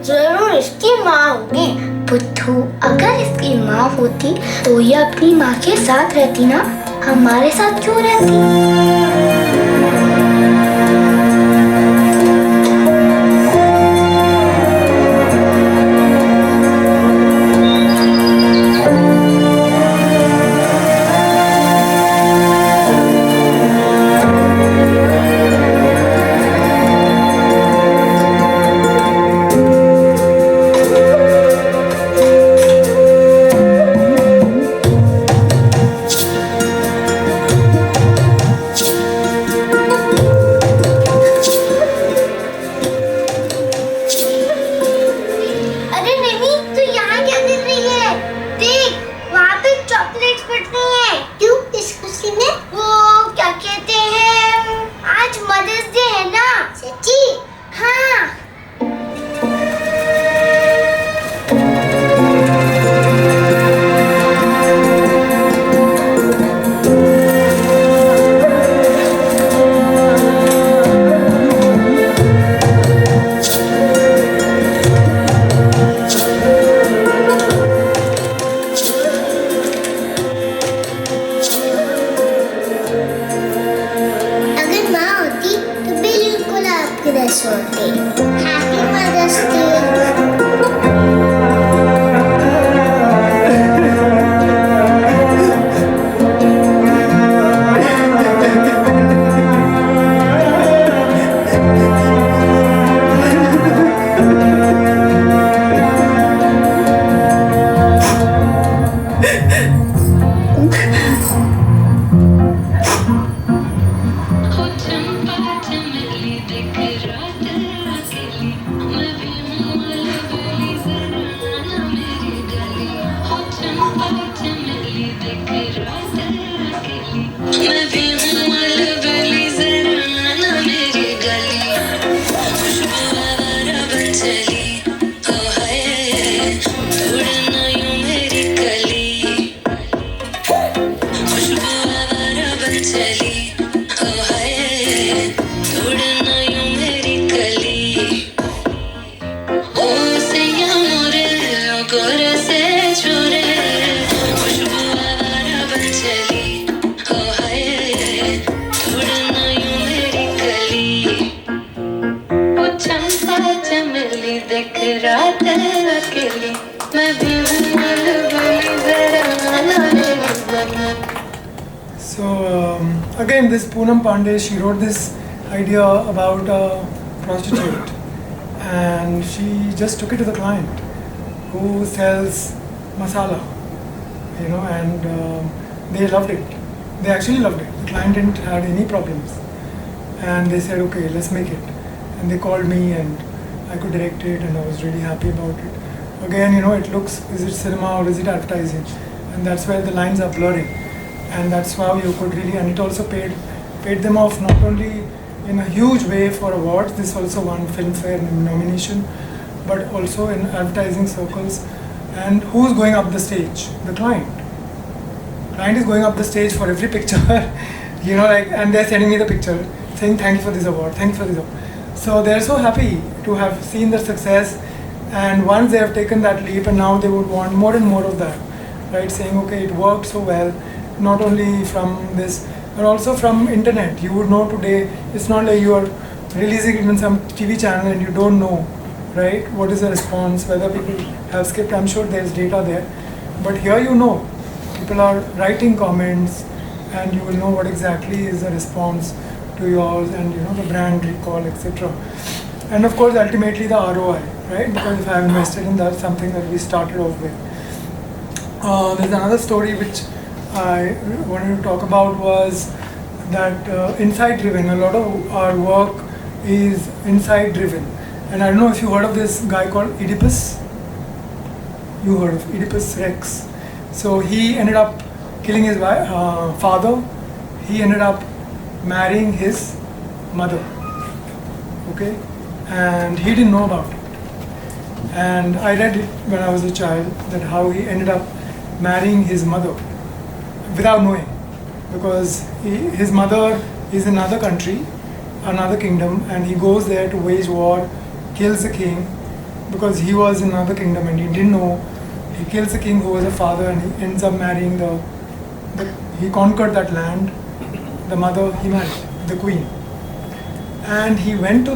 जरूर इसकी माँ होगी। बुद्धू, अगर इसकी माँ होती तो ये अपनी माँ के साथ रहती ना, हमारे साथ क्यों रहती? So again, this Poonam Pandey, she wrote this idea about a prostitute, and she just took it to the client who sells masala, and they loved it. They actually loved it. The client didn't have any problems, and they said, okay, let's make it. And they called me, and I could direct it, and I was really happy about it. Again, it looks, is it cinema or is it advertising? And that's where the lines are blurring. And that's how you could really, and it also paid them off not only in a huge way for awards, this also won Filmfare nomination, but also in advertising circles. And who's going up the stage? The client. Client is going up the stage for every picture, and they're sending me the picture, saying thank you for this award, thank you for this award. So they're so happy to have seen the success, and once they have taken that leap, and now they would want more and more of that, right? Saying, okay, it worked so well, not only from this, but also from internet. You would know today, it's not like you are releasing it on some TV channel and you don't know, right? What is the response, whether people have skipped, I'm sure there's data there. But here people are writing comments, and you will know what exactly is the response to yours, and the brand recall, etc. And of course, ultimately the ROI, right? Because if I have invested in that, something that we started off with. There's another story which I wanted to talk about, was that insight driven. A lot of our work is insight driven. And I don't know if you heard of this guy called Oedipus. You heard of Oedipus Rex. So he ended up killing his father. He ended up marrying his mother. Okay? And he didn't know about it. And I read it when I was a child, that how he ended up marrying his mother without knowing, because his mother is in another country, another kingdom, and he goes there to wage war, kills the king, because he was in another kingdom and he didn't know. He kills the king who was a father, and he ends up marrying he conquered that land. The mother he married, the queen. And he went to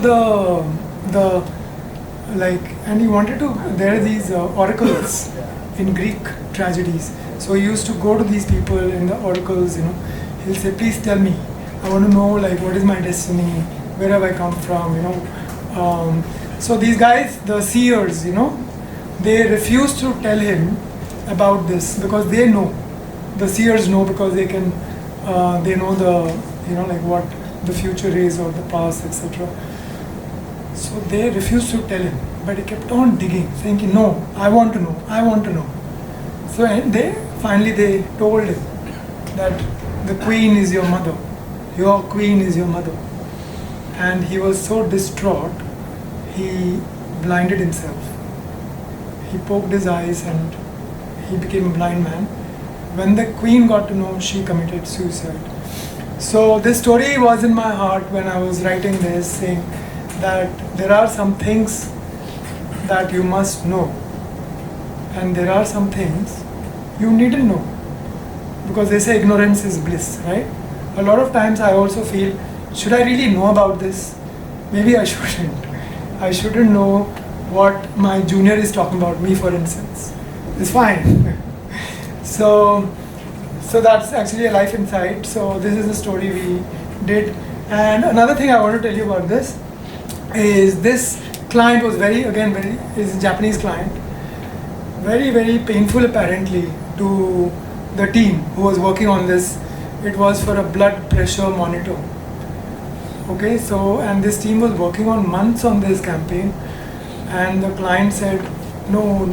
and he wanted to, there are these oracles in Greek tragedies. So he used to go to these people in the oracles, he'll say, please tell me, I want to know what is my destiny, where have I come from, so these guys, the seers, they refuse to tell him about this, because they know, the seers know, because they can, they know what the future is or the past, etc. So they refused to tell him, but he kept on digging, saying, no, I want to know, I want to know. So they told him that the queen is your mother, your queen is your mother. And he was so distraught, he blinded himself. He poked his eyes and he became a blind man. When the queen got to know, she committed suicide. So this story was in my heart when I was writing this, saying that there are some things that you must know, and there are some things you needn't know, because they say ignorance is bliss, right? A lot of times I also feel, should I really know about this? Maybe I shouldn't. I shouldn't know what my junior is talking about, me for instance. It's fine. So that's actually a life insight. So this is the story we did. And another thing I want to tell you about this is, this client was is a Japanese client. Very, very painful apparently to the team who was working on this. It was for a blood pressure monitor. Okay, so, and this team was working on months on this campaign, and the client said, no,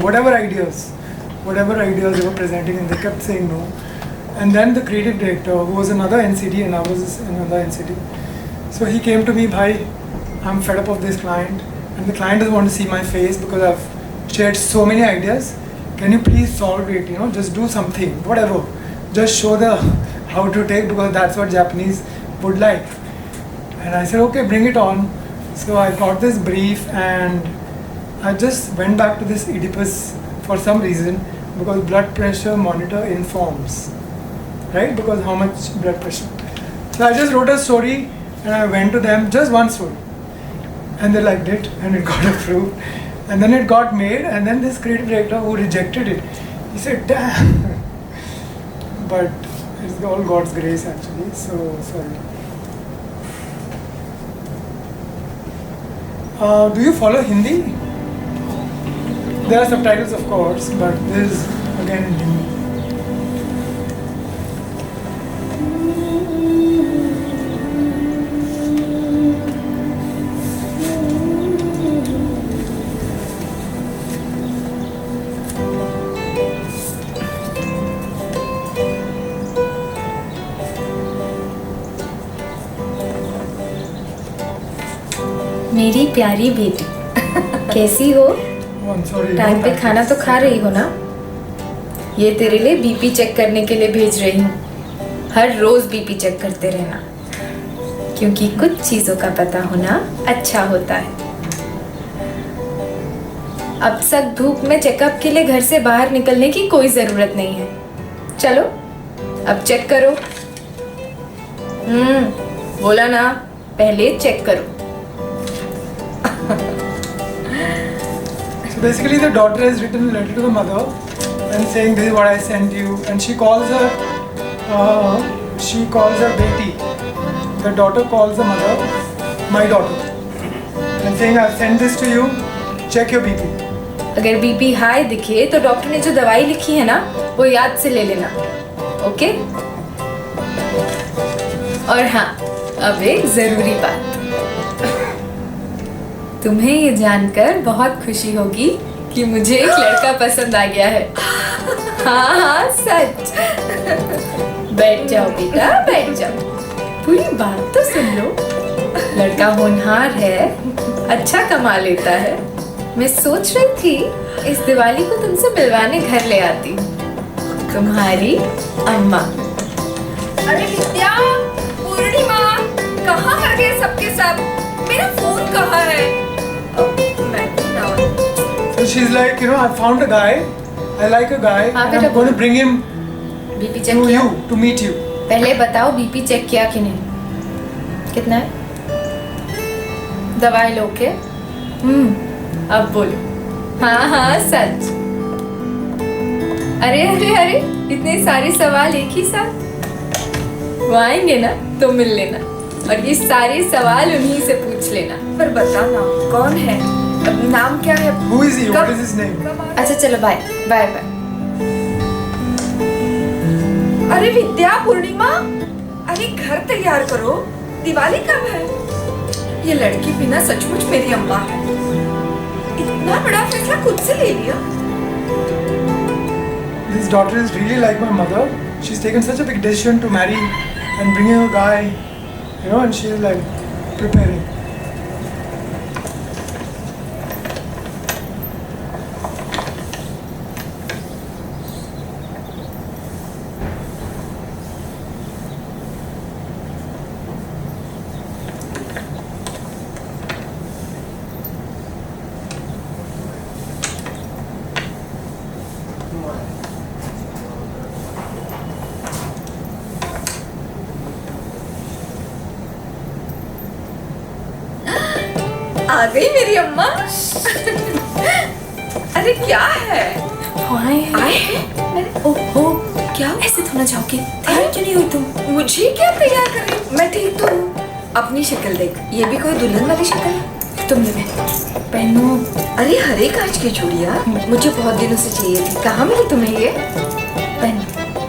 whatever ideas they were presenting, and they kept saying no. And then the creative director, who was another NCD and I was another NCD, so he came to me, bhai, I'm fed up of this client, and the client doesn't want to see my face because I've shared so many ideas. Can you please solve it, just do something, whatever. Just show how to take, because that's what Japanese would like. And I said, okay, bring it on. So I got this brief, and I just went back to this Oedipus for some reason, because blood pressure monitor informs, right? Because how much blood pressure. So I just wrote a story and I went to them, just one story, and they liked it and it got approved, and then it got made, and then this creative director who rejected it, he said, damn. But it's all God's grace actually, so sorry. Do you follow Hindi? There are subtitles of course, but this is again in Hindi. मेरी प्यारी बेटी कैसी हो? Time पे खाना तो खा रही हो ना? ये तेरे लिए बीपी चेक करने के लिए भेज रही हूँ। हर रोज बीपी चेक करते रहना, क्योंकि कुछ चीजों का पता होना अच्छा होता है। अब तक धूप में चेकअप के लिए घर से बाहर निकलने की कोई जरूरत नहीं है। चलो अब चेक करो। बोला ना, पहले चेक करो। So basically the daughter has written a letter to the mother and saying this is what I sent you, and she calls her Beti. The daughter calls the mother my daughter and saying I've sent this to you, check your BP. अगर BP high दिखे तो doctor ने जो दवाई लिखी है ना वो याद से ले लेना, ओके? और हाँ, अब एक जरूरी बात, तुम्हें ये जानकर बहुत खुशी होगी कि मुझे एक लड़का पसंद आ गया है। हाँ हाँ सच। बैठ जाओ बेटा, बैठ जाओ, पूरी बात तो सुन लो। लड़का होनहार है, अच्छा कमा लेता है। मैं सोच रही थी इस दिवाली को तुमसे मिलवाने घर ले आती। तुम्हारी अम्मा। अरे विद्या, पूर्णिमा, कहाँ मर गए सबके सब? मेरा फोन कहाँ है? So she's like, you know, I found a guy, I like a guy, and I'm going to bring him BP check to किया? you, to meet you. पहले बताओ बीपी चेक किया कि नहीं? कितना है? दवाई लो के? अब बोलो। हाँ हाँ सच। अरे अरे अरे, इतने सारे सवाल एक ही साथ? वो आएंगे ना तो मिल लेना, और ये सारे सवाल उन्हीं से पूछ लेना। पर बताना कौन है, नाम क्या है? Who is he? What is his name? अच्छा चलो बाय बाय बाय। अरे विद्या, पूर्णिमा, अरे घर तैयार करो, दिवाली कब है? ये लड़की बिना सचमुच मेरी अम्मा है। इतना बड़ा फैसला खुद से ले लिया। This daughter is really like my mother. She's taken such a big decision to marry and bringing a guy, you know, and she's like preparing. आ गई मेरी अम्मा। अरे क्या है? आए हैं? ओहो, क्या ऐसे थोड़ा जाओगे? तैयार क्यों नहीं हुई तुम? मुझे क्या तैयार कर रही? मैं ठीक तो हूँ। अपनी शक्ल देख, ये भी कोई दुल्हन वाली शक्ल है? तुम भी पहनो। अरे हरे कांच की चूड़ियाँ मुझे बहुत दिनों से चाहिए थी। कहाँ मिली तुम्हें ये? पहनो।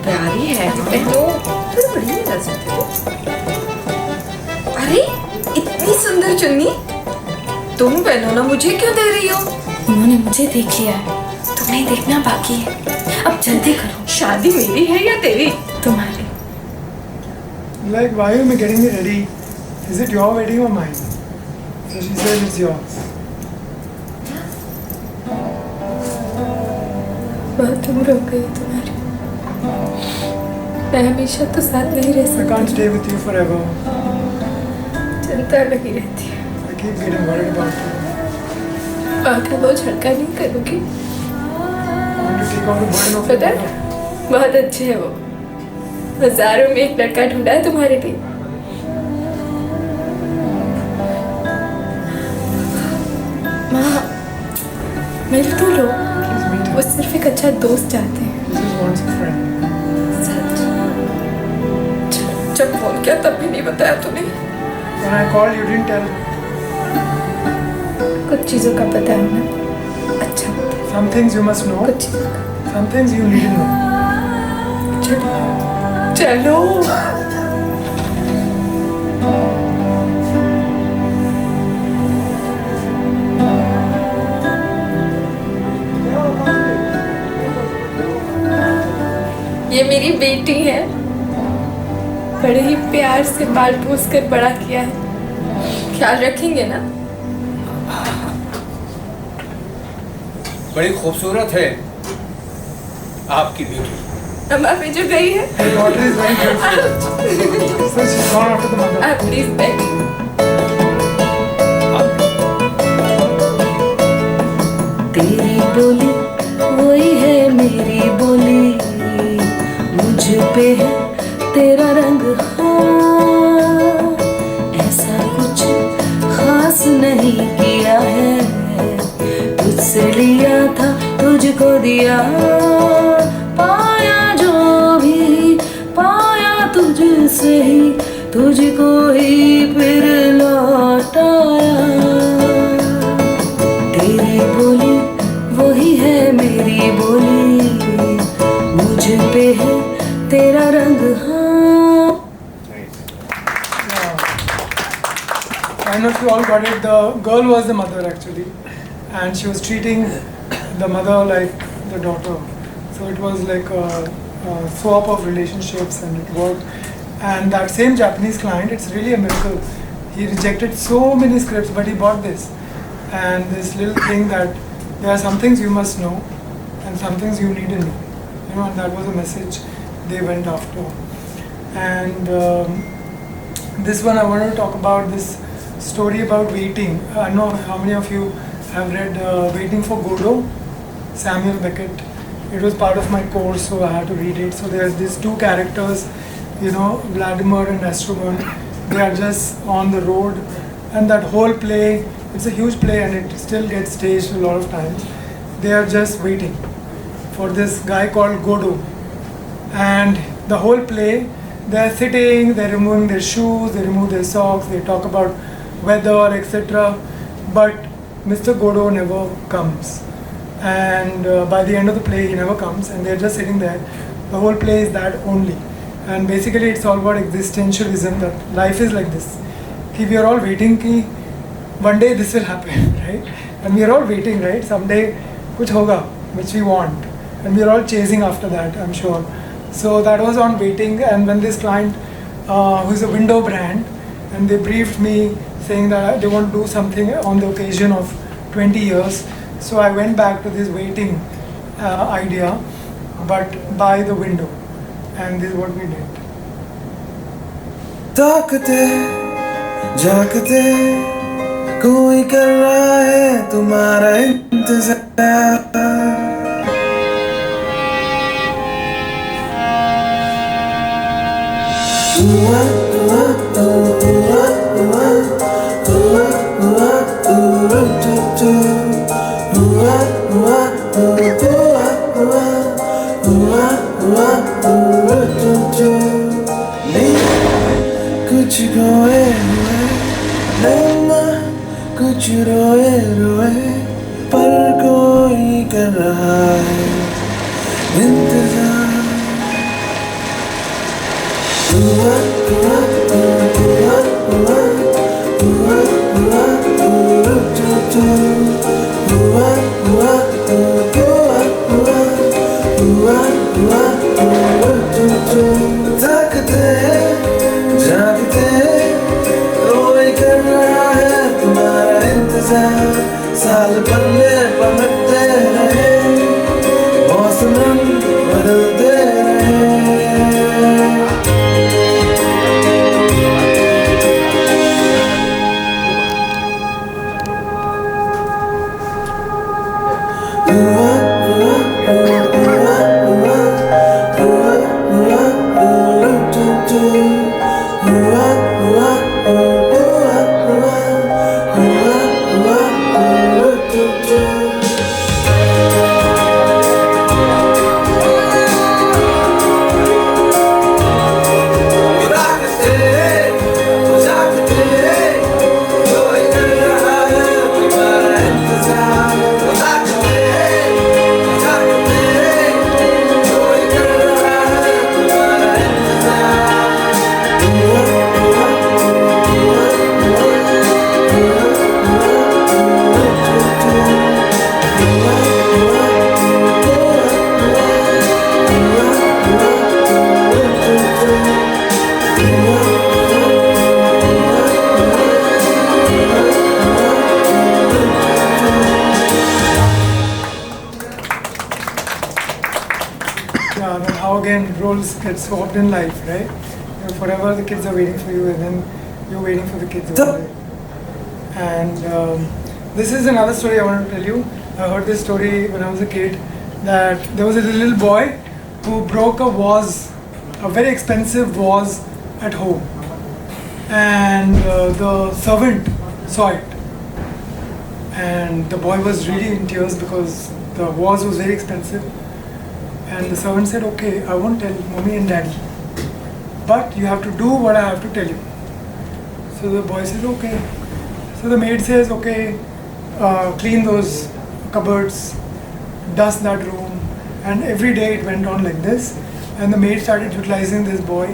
प्यारी है। पहनो। फिर बड़ी नहीं कर सकती। अरे इतनी सुंदर चुन्नी तुम पहनो ना, मुझे क्यों दे रही हो? उन्होंने मुझे देख लिया है, तुम्हें देखना बाकी है। अब जल्दी करो। शादी मेरी है या तेरी? तुम्हारी। Like, why are you getting me ready? Is it your wedding or mine? So she said it's yours. बहुत उम्र हो गई तुम्हारी, मैं हमेशा तो साथ नहीं रह सकती। I can't stay with you forever. चिंता लगी रहती है। I keep getting worried about you. आंखें वो झटका नहीं करूँगी। got the burden of पता है बहुत अच्छे है वो, हजारों में एक लड़का ढूंढा है तुम्हारे लिए। माँ मेरे तो लो, वो सिर्फ एक अच्छा दोस्त चाहते हैं। He just wants a friend. जब फोन किया तब भी नहीं बताया तूने। When I called, you didn't tell. कुछ चीज़ों का पता है ना, अच्छा Some things you must know. कुछ चीज़ों का। Some things you need to know. चलो ये मेरी बेटी है, बड़े ही प्यार से पाल पोस कर बड़ा किया है, ख्याल रखेंगे ना? बड़ी खूबसूरत है आपकी बेटी। अम्मा भी जो गई है। My daughter is very beautiful. So she's gone after the mother. Please बैठ। तेरी बोली वही है मेरी बोली, मुझ पे है तेरा रंग, हाँ ऐसा कुछ खास नहीं किया है, तुझसे लिया था तुझको दिया, पाया जो भी पाया तुझसे ही तुझको ही फिर लौटाया। तेरी बोली वही है मेरी बोली, मुझ पे है तेरा रंग, हाँ। I know you all got it. The girl was the mother actually, and she was treating the mother like the daughter. So it was like a swap of relationships, and it worked. And that same Japanese client, it's really a miracle. He rejected so many scripts, but he bought this. And this little thing that there are some things you must know, and some things you need to know. You know, and that was a message they went after. And this one I wanted to talk about this story about waiting. I know how many of you have read Waiting for Godot, Samuel Beckett. It was part of my course, so I had to read it. So there's these two characters, you know, Vladimir and Astrogon. They are just on the road, and that whole play, it's a huge play and it still gets staged a lot of times. They are just waiting for this guy called Godot. And the whole play, they're sitting, they're removing their shoes, they remove their socks, they talk about weather, etc. But Mr. Godot never comes. And by the end of the play, he never comes, and they're just sitting there. The whole play is that only. And basically, it's all about existentialism, that life is like this. We are all waiting कि one day this will happen, right? And we are all waiting, right? Someday कुछ होगा, which we want. And we are all chasing after that, I'm sure. So that was on waiting, and when this client, who is a window brand, and they briefed me saying that they want to do something on the occasion of 20 years. So I went back to this waiting idea, but by the window. And this is what we did. ताकते जागते कोई कर रहा है तुम्हारा इंतजार, कुछ खोए हुए लेना कुछ रोए रोए, पर कोई कर रहा है इंतजार। ताकते जागते कोई कर रहा है तुम्हारा इंतजार, साल पलटे पलटते रहे, मौसम बदलते रहे। हुआ हुआ हुआ then how again roles get swapped in life, right? Forever the kids are waiting for you, and then you're waiting for the kids over there. And this is another story I want to tell you. I heard this story when I was a kid, that there was a little boy who broke a vase, a very expensive vase at home, and the servant saw it, and the boy was really in tears because the vase was very expensive, and the servant said, okay, I won't tell mommy and daddy, but you have to do what I have to tell you. So the boy says, okay. So the maid says, okay, clean those cupboards, dust that room, and every day it went on like this, and the maid started utilizing this boy,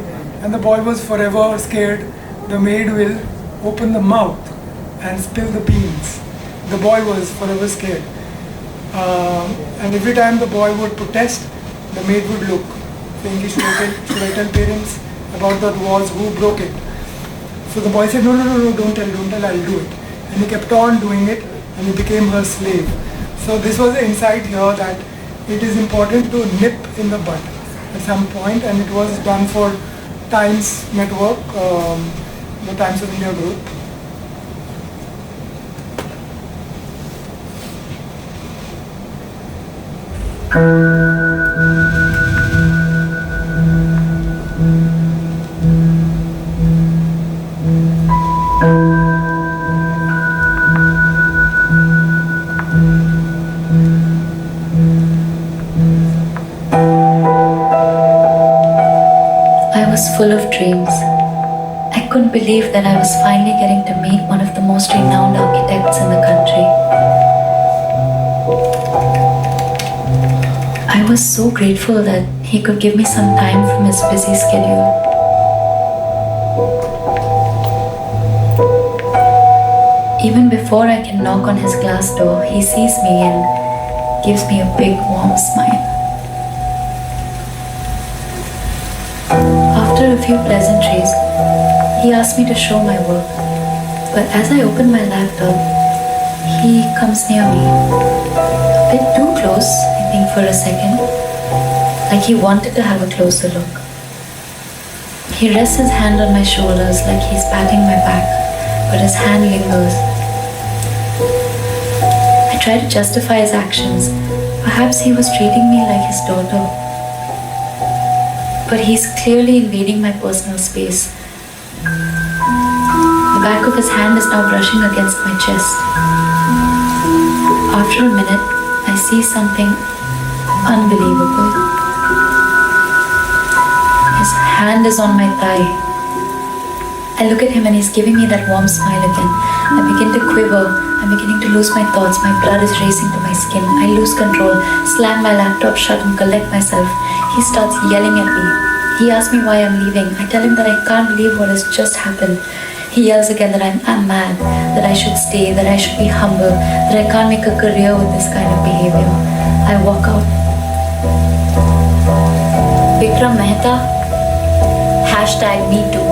and the boy was forever scared the maid will open the mouth and spill the beans. The boy was forever scared, and every time the boy would protest, the maid would look, saying, should I tell parents about that vase, who broke it? So the boy said, no, don't tell, I'll do it. And he kept on doing it, and he became her slave. So this was the insight here that it is important to nip in the bud at some point, and it was done for Times Network, the Times of India group. Full of dreams. I couldn't believe that I was finally getting to meet one of the most renowned architects in the country. I was so grateful that he could give me some time from his busy schedule. Even before I can knock on his glass door, he sees me and gives me a big warm smile. After a few pleasantries, he asked me to show my work, but as I open my laptop, he comes near me, a bit too close, I think, for a second, like he wanted to have a closer look. He rests his hand on my shoulders like he's patting my back, but his hand lingers. I try to justify his actions. Perhaps he was treating me like his daughter. But he's clearly invading my personal space. The back of his hand is now brushing against my chest. After a minute, I see something unbelievable. His hand is on my thigh. I look at him and he's giving me that warm smile again. I begin to quiver. I'm beginning to lose my thoughts. My blood is racing to my skin. I lose control, slam my laptop shut and collect myself. He starts yelling at me. He asks me why I'm leaving. I tell him that I can't believe what has just happened. He yells again that I'm mad, that I should stay, that I should be humble, that I can't make a career with this kind of behavior. I walk out. Vikram Mehta, #MeToo.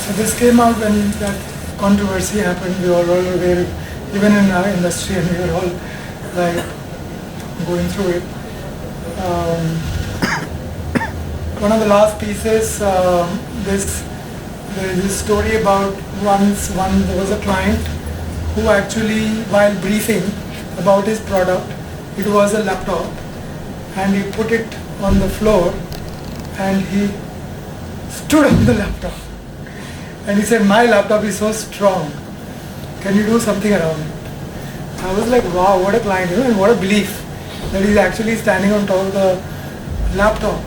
So this came out when that controversy happened. We were all aware, even in our industry, and we were all like going through it. One of the last pieces, there is this story about there was a client who actually, while briefing about his product, it was a laptop, and he put it on the floor and he stood on the laptop and he said, "My laptop is so strong, can you do something around it?" I was like, wow, what a client, and what a belief that he's actually standing on top of the laptop.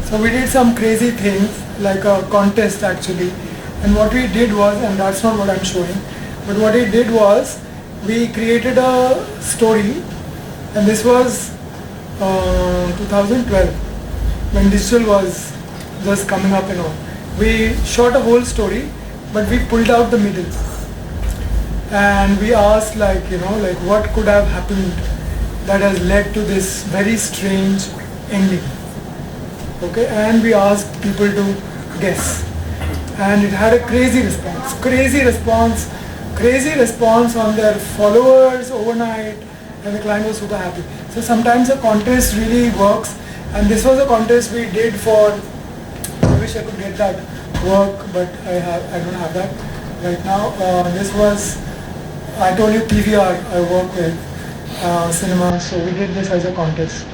So we did some crazy things, like a contest actually, and what we did was, and that's not what I'm showing, but what we did was, we created a story, and this was 2012, when digital was just coming up and all. We shot a whole story, but we pulled out the middle. And we asked what could have happened that has led to this very strange ending. Okay, and we asked people to guess. And it had a crazy response on their followers overnight, and the client was super happy. So sometimes a contest really works, and this was a contest we did for, I wish I could get that work, but I don't have that right now. This was, I told you PVR, I work with cinema, so we did this as a contest.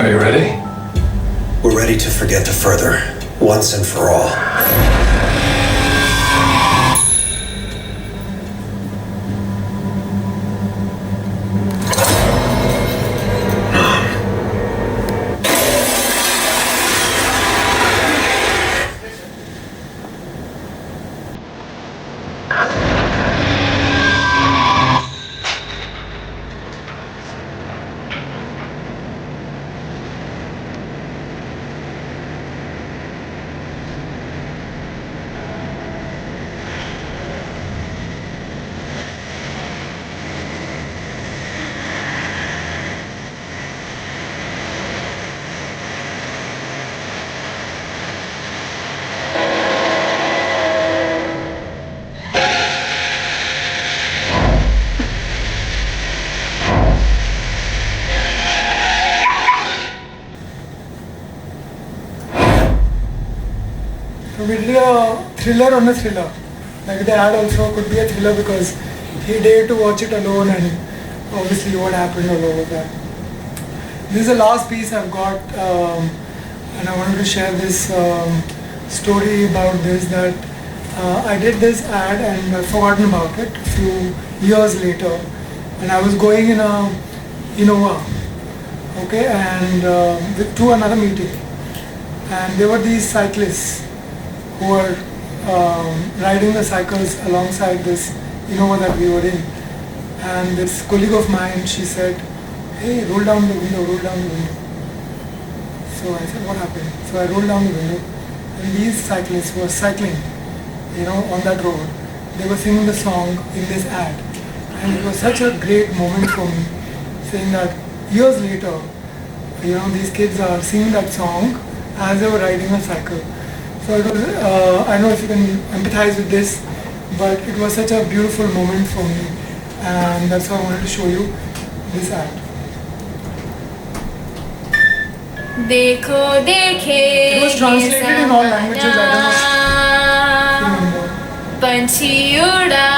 Are you ready? We're ready to forget the further, once and for all. We did a thriller on a thriller. Like the ad also could be a thriller because he dared to watch it alone, and obviously what happened all over that. This is the last piece I've got, and I wanted to share this story about this, that I did this ad and I've forgotten about it a few years later, and I was going in a Innova, okay, and to another meeting, and there were these cyclists who were riding the cycles alongside this Innova that we were in. And this colleague of mine, she said, "Hey, roll down the window, roll down the window." So I said, "What happened?" So I rolled down the window, and these cyclists were cycling, on that road. They were singing the song in this ad. And it was such a great moment for me, saying that years later, these kids are singing that song as they were riding a cycle. So it was, I don't know if you can empathize with this, but it was such a beautiful moment for me, and that's why I wanted to show you this ad. देखो देखे It was translated in all languages, I don't know. पंछी उड़ा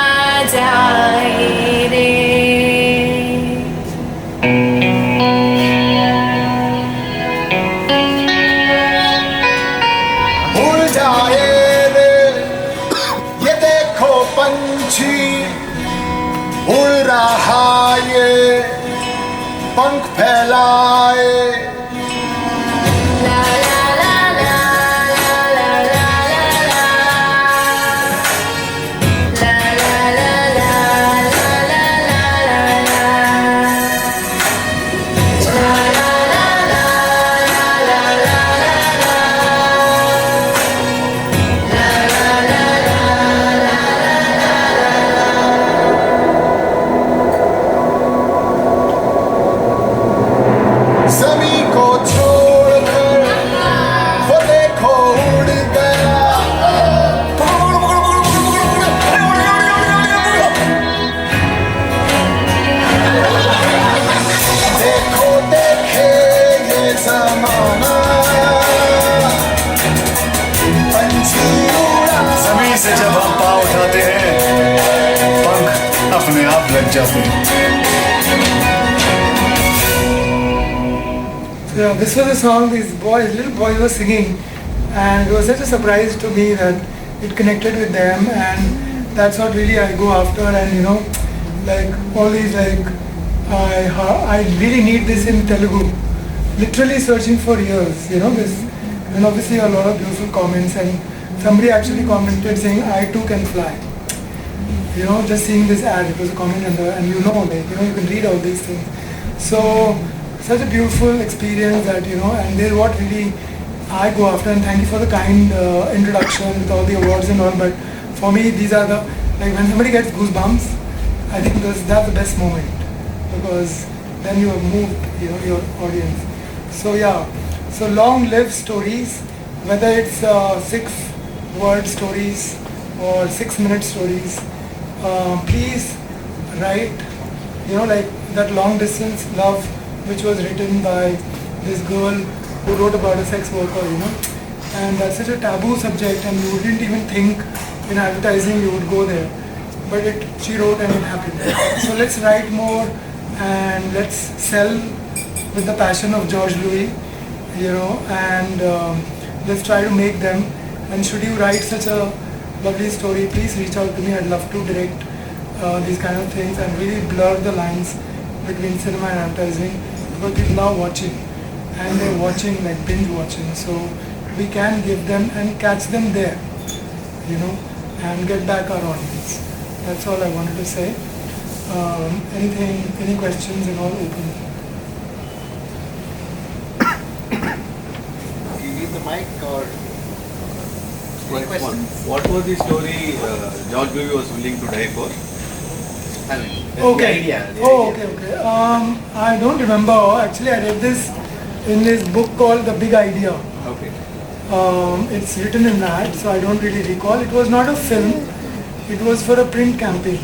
जाए रे उड़ जाए रे ये देखो पंछी उड़ रहा ये पंख फैलाए la la la la la la la la अपने आप लग जाते हैं। Yeah, this was a song these little boys were singing, and it was such a surprise to me that it connected with them, and that's what really I go after. And you know, like all these I really need this in Telugu. Literally searching for years, you know this, and obviously a lot of beautiful comments, and somebody actually commented saying I too can fly. You know, just seeing this ad, it was a comment under, and you know, like, you know, you can read all these things. So, such a beautiful experience that, you know, and they're what really I go after, and thank you for the kind introduction with all the awards and all, but for me, these are the, like when somebody gets goosebumps, I think that's the best moment, because then you have moved, you know, your audience. So yeah, so long live stories, whether it's 6-word stories or 6-minute stories. Please write, you know, like that long distance love which was written by this girl who wrote about a sex worker, you know, and that's such a taboo subject, and you wouldn't even think in advertising you would go there, but she wrote and it happened. So let's write more and let's sell with the passion of George Louis, you know, and let's try to make them. And should you write such a lovely story, please reach out to me. I'd love to direct these kind of things and really blur the lines between cinema and advertising, because people are watching and they're watching like binge watching, so we can give them and catch them there, you know, and get back our audience. That's all I wanted to say. Any questions and all open. You need the mic or any questions? What was the story George Louis was willing to die for? Okay. Okay. I don't remember. Actually, I read this in this book called The Big Idea. Okay. It's written in that, so I don't really recall. It was not a film. It was for a print campaign.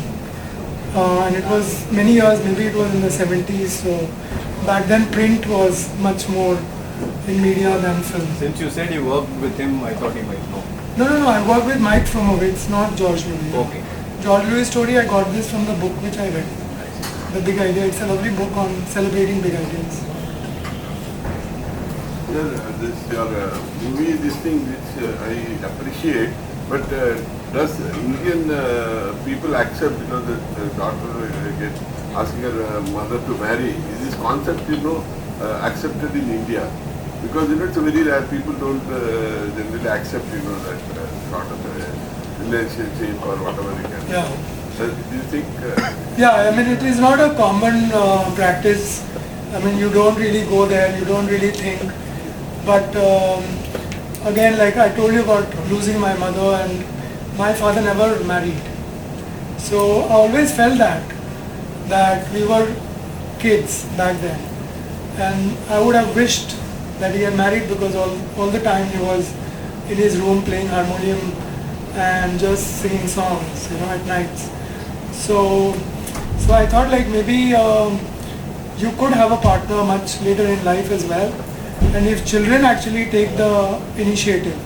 And it was many years, maybe it was in the 70s. So back then print was much more in media than film. Since you said you worked with him, I thought you might know. No. I worked with Mike Fromowitz, not George Louis. Okay. George Louis' story, I got this from the book which I read. The Big Idea. It's a lovely book on celebrating big ideas. This your movie, this thing which I appreciate, but does Indian people accept, you know, the daughter asking her mother to marry? Is this concept, you know, accepted in India? Because, you know, it's a very rare, people don't generally accept, you know, that sort of relationship or whatever you can. Yeah. So do you think? Yeah, I mean, it is not a common practice. I mean, you don't really go there, you don't really think. But again, like I told you about losing my mother, and my father never married. So I always felt that we were kids back then. And I would have wished that he had married, because all the time he was in his room playing harmonium and just singing songs, you know, at nights. So I thought like maybe you could have a partner much later in life as well. And if children actually take the initiative,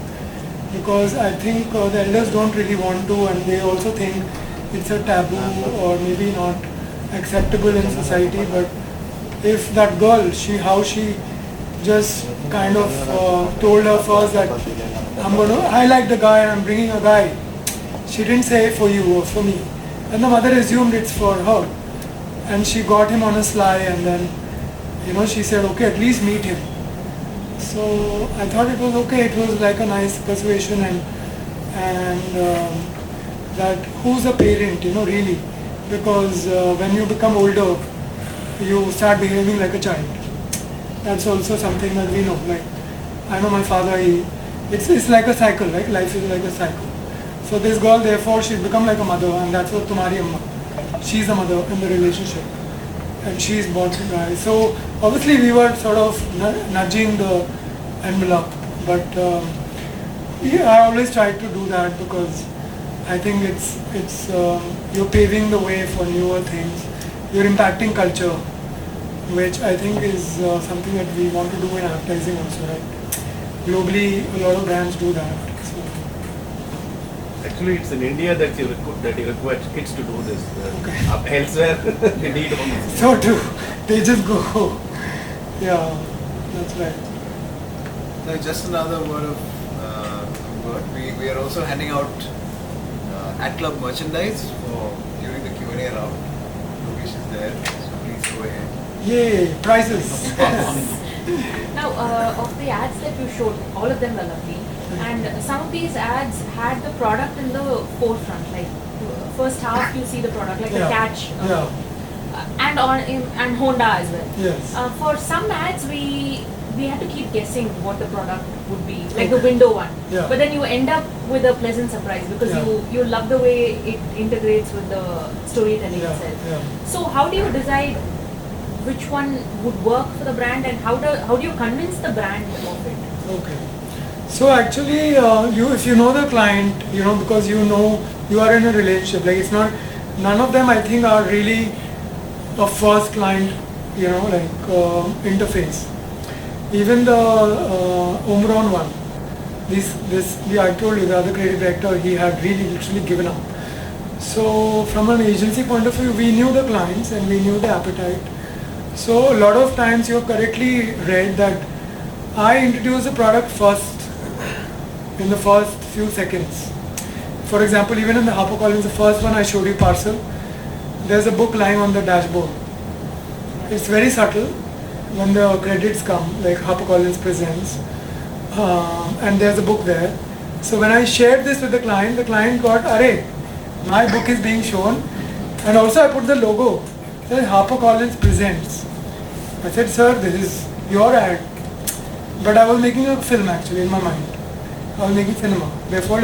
because I think the elders don't really want to, and they also think it's a taboo or maybe not acceptable in society. But if that girl, how she just kind of told her first that I like the guy and I'm bringing a guy. She didn't say for you or for me. And the mother assumed it's for her. And she got him on a sly, and then, you know, she said, okay, at least meet him. So I thought it was okay. It was like a nice persuasion, and that who's a parent, you know, really. Because when you become older, you start behaving like a child. That's also something that we know. Like, I know my father, it's like a cycle, right? Life is like a cycle. So this girl, therefore, she'd become like a mother, and that's what Tumhari Amma. She's a mother in the relationship, and she's born to guy. So obviously we were sort of nudging the envelope, but I always tried to do that, because I think it's you're paving the way for newer things. You're impacting culture, which I think is something that we want to do in advertising also, right? Globally, a lot of brands do that. So. Actually, it's in India that you require kids to do this. Elsewhere, they need only. So true. They just go. Yeah, that's right. Now, just another word of word. We are also handing out at club merchandise for during the Q&A round. Lokesh is there, so please go ahead. Yay, prizes. Now, of the ads that you showed, all of them were lovely. And some of these ads had the product in the forefront, like first half you see the product, like the catch, and Honda as well. Yes. For some ads, we had to keep guessing what the product would be, like the window one. Yeah. But then you end up with a pleasant surprise because you love the way it integrates with the storytelling itself. Yeah. So how do you decide which one would work for the brand, and how do you convince the brand of it? Okay. So actually, if you know the client, because you are in a relationship. Like it's not, none of them I think are really a first client, interface. Even the Omron one, I told you the other creative director, he had really literally given up. So from an agency point of view, we knew the clients and we knew the appetite. So a lot of times you have correctly read that I introduce the product first, in the first few seconds. For example, even in the HarperCollins, the first one I showed you, Parcel, there's a book lying on the dashboard. It's very subtle when the credits come, like HarperCollins presents, and there's a book there. So when I shared this with the client got, "Arey, my book is being shown," and also I put the logo, that HarperCollins presents. I said, "Sir, this is your ad," but I was making a film actually in my mind. I was making cinema. Therefore,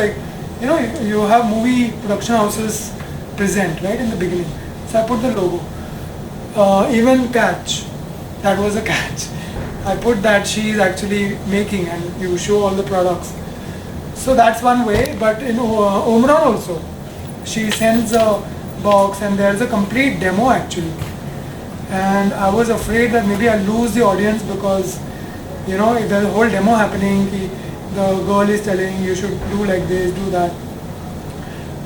you have movie production houses present, right, in the beginning. So I put the logo. Even Catch, that was a catch. I put that she is actually making and you show all the products. So that's one way, but in Omron also, she sends a box and there's a complete demo actually. And I was afraid that maybe I'll lose the audience because, if there's a whole demo happening, the girl is telling you should do like this, do that.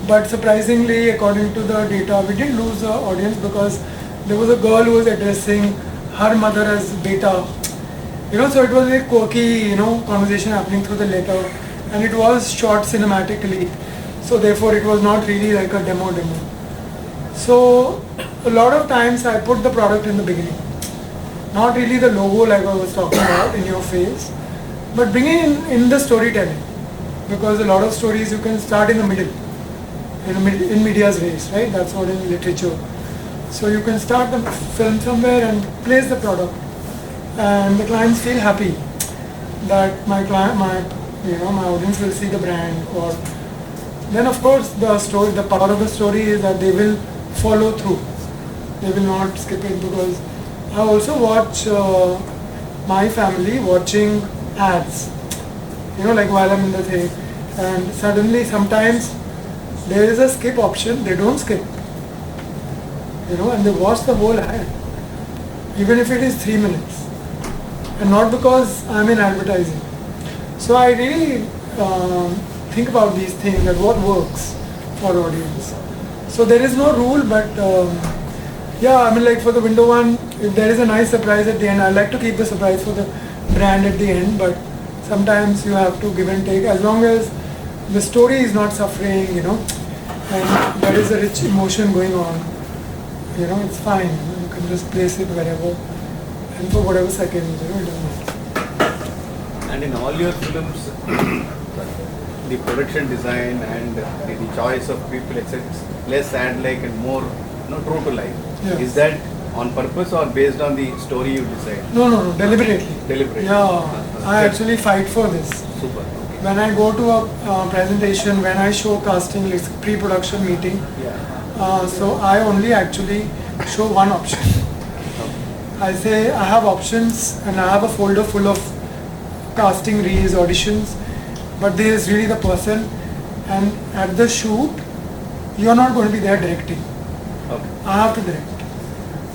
But surprisingly, according to the data, we didn't lose the audience because there was a girl who was addressing her mother as beta. So it was a quirky, conversation happening through the letter, and it was shot cinematically. So therefore, it was not really like a demo. So a lot of times I put the product in the beginning, not really the logo like I was talking about in your face, but bringing in the storytelling, because a lot of stories you can start in the middle, in medias res, right? That's what in literature. So you can start the film somewhere and place the product, and the clients feel happy that my audience will see the brand. Or then of course the power of the story is that they will follow through. They will not skip it, because I also watch my family watching ads, while I'm in the thing, and suddenly sometimes there is a skip option, they don't skip, and they watch the whole ad, even if it is 3 minutes, and not because I'm in advertising. So I really think about these things, that what works for audience. So there is no rule, but for the window one, if there is a nice surprise at the end, I like to keep the surprise for the brand at the end, but sometimes you have to give and take, as long as the story is not suffering, and there is a rich emotion going on, it's fine. You can just place it wherever and for whatever seconds, it doesn't matter. And in all your films, the production design and the choice of people, etc., less ad-like and more true to life. Yeah. Is that on purpose or based on the story you decide? No, deliberately. Deliberately. Yeah, I actually fight for this. Super. When I go to a presentation, when I show casting, it's pre-production meeting, so I only actually show one option. I say I have options and I have a folder full of casting reels, auditions, but there is really the person, and at the shoot, you're not going to be there directing. Okay. I have to direct.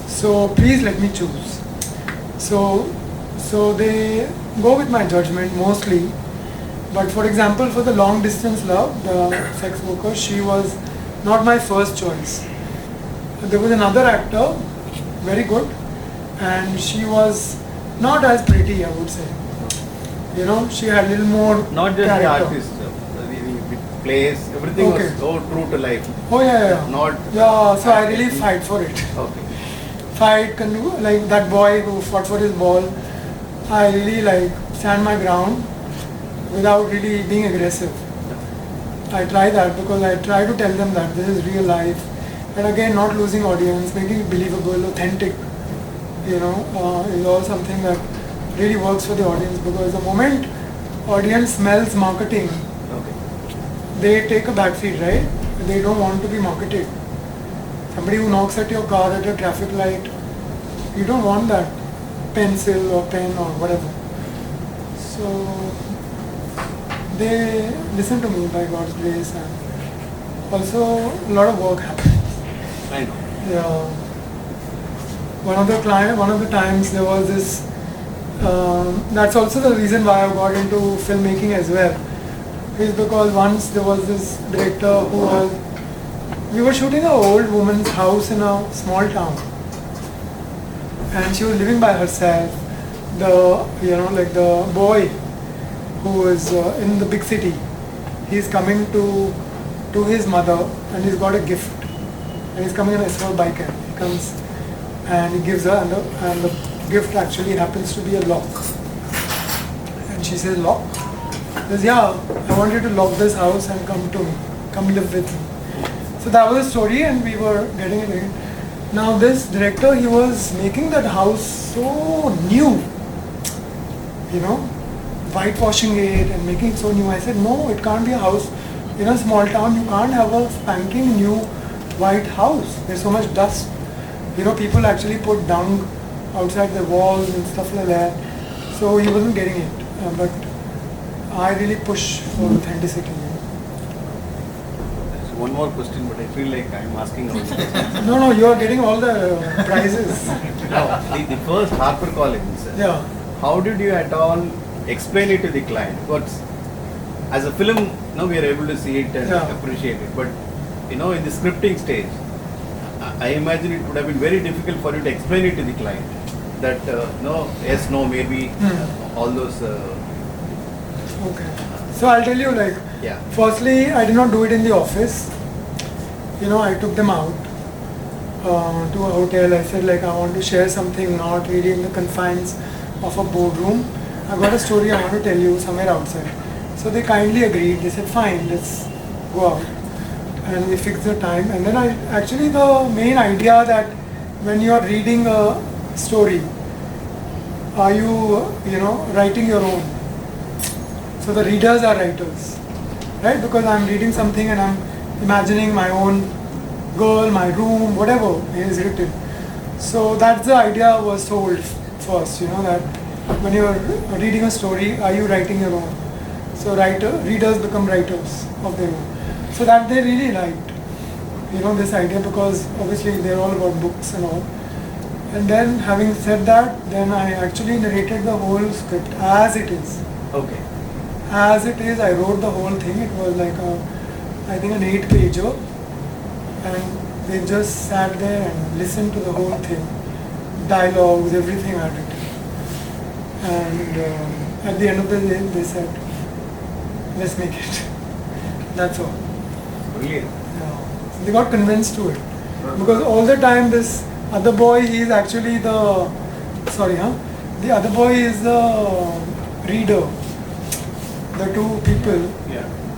So please let me choose. So they go with my judgment mostly, But for example, for the long distance love, the sex worker, she was not my first choice. There was another actor, very good, and she was not as pretty, I would say. You know, she had a little more Not just character. the artist, the plays, everything Okay. was so true to life. Oh yeah. Not Yeah, so I really fight for it. Okay. Fight, like that boy who fought for his ball. I really like stand my ground without really being aggressive. I try that because I try to tell them that this is real life, and again, not losing audience, making it believable, authentic. You know, is all something that really works for the audience, because the moment audience smells marketing, they take a backseat, right? They don't want to be marketed. Somebody who knocks at your car at a traffic light, you don't want that pencil or pen or whatever. So they listen to me by God's grace, and also a lot of work happens. I know. Yeah. One of the times there was this. That's also the reason why I got into filmmaking as well. Is because once there was this director who was. We were shooting an old woman's house in a small town, and she was living by herself. The boy who was in the big city, he's coming to his mother, and he's got a gift, and he's coming on a small bike, and he comes and he gives her, and the gift actually happens to be a lock, and she says, "Lock?" He says, "Yeah, I want you to lock this house and come live with me." So that was the story, and we were getting it in. Now this director, he was making that house so new, you know, whitewashing it and making it so new. I said, no, it can't be a house in a small town. You can't have a spanking new white house. There's so much dust. You know, people actually put dung outside the walls and stuff like that. So he wasn't getting it. But I really push for authenticity. One more question, but I feel like I'm asking also. No, you are getting all the prizes. Now, the first HarperCollins. Yeah. How did you at all explain it to the client? Because as a film, we are able to see it and appreciate it. But in the scripting stage, I imagine it would have been very difficult for you to explain it to the client. That no, yes, no, maybe, all those. Okay. So I'll tell you, firstly, I did not do it in the office. I took them out to a hotel. I said, I want to share something not really in the confines of a boardroom. I got a story I want to tell you somewhere outside. So they kindly agreed. They said, fine, let's go out. And we fixed the time. And then the main idea that when you are reading a story, are you, writing your own? So the readers are writers, right? Because I'm reading something and I'm imagining my own girl, my room, whatever is written. So that's the idea was told first, that when you're reading a story, are you writing your own? So readers become writers of their own. So that they really liked, this idea, because obviously they're all about books and all. And then having said that, then I actually narrated the whole script as it is. Okay. As it is, I wrote the whole thing. It was like I think an 8-pager, and they just sat there and listened to the whole thing, dialogues, everything I had written. And at the end of the day, they said, "Let's make it." That's all. Brilliant. Yeah. So they got convinced to it, because all the time this other boy, he is actually the other boy is the reader. The two people,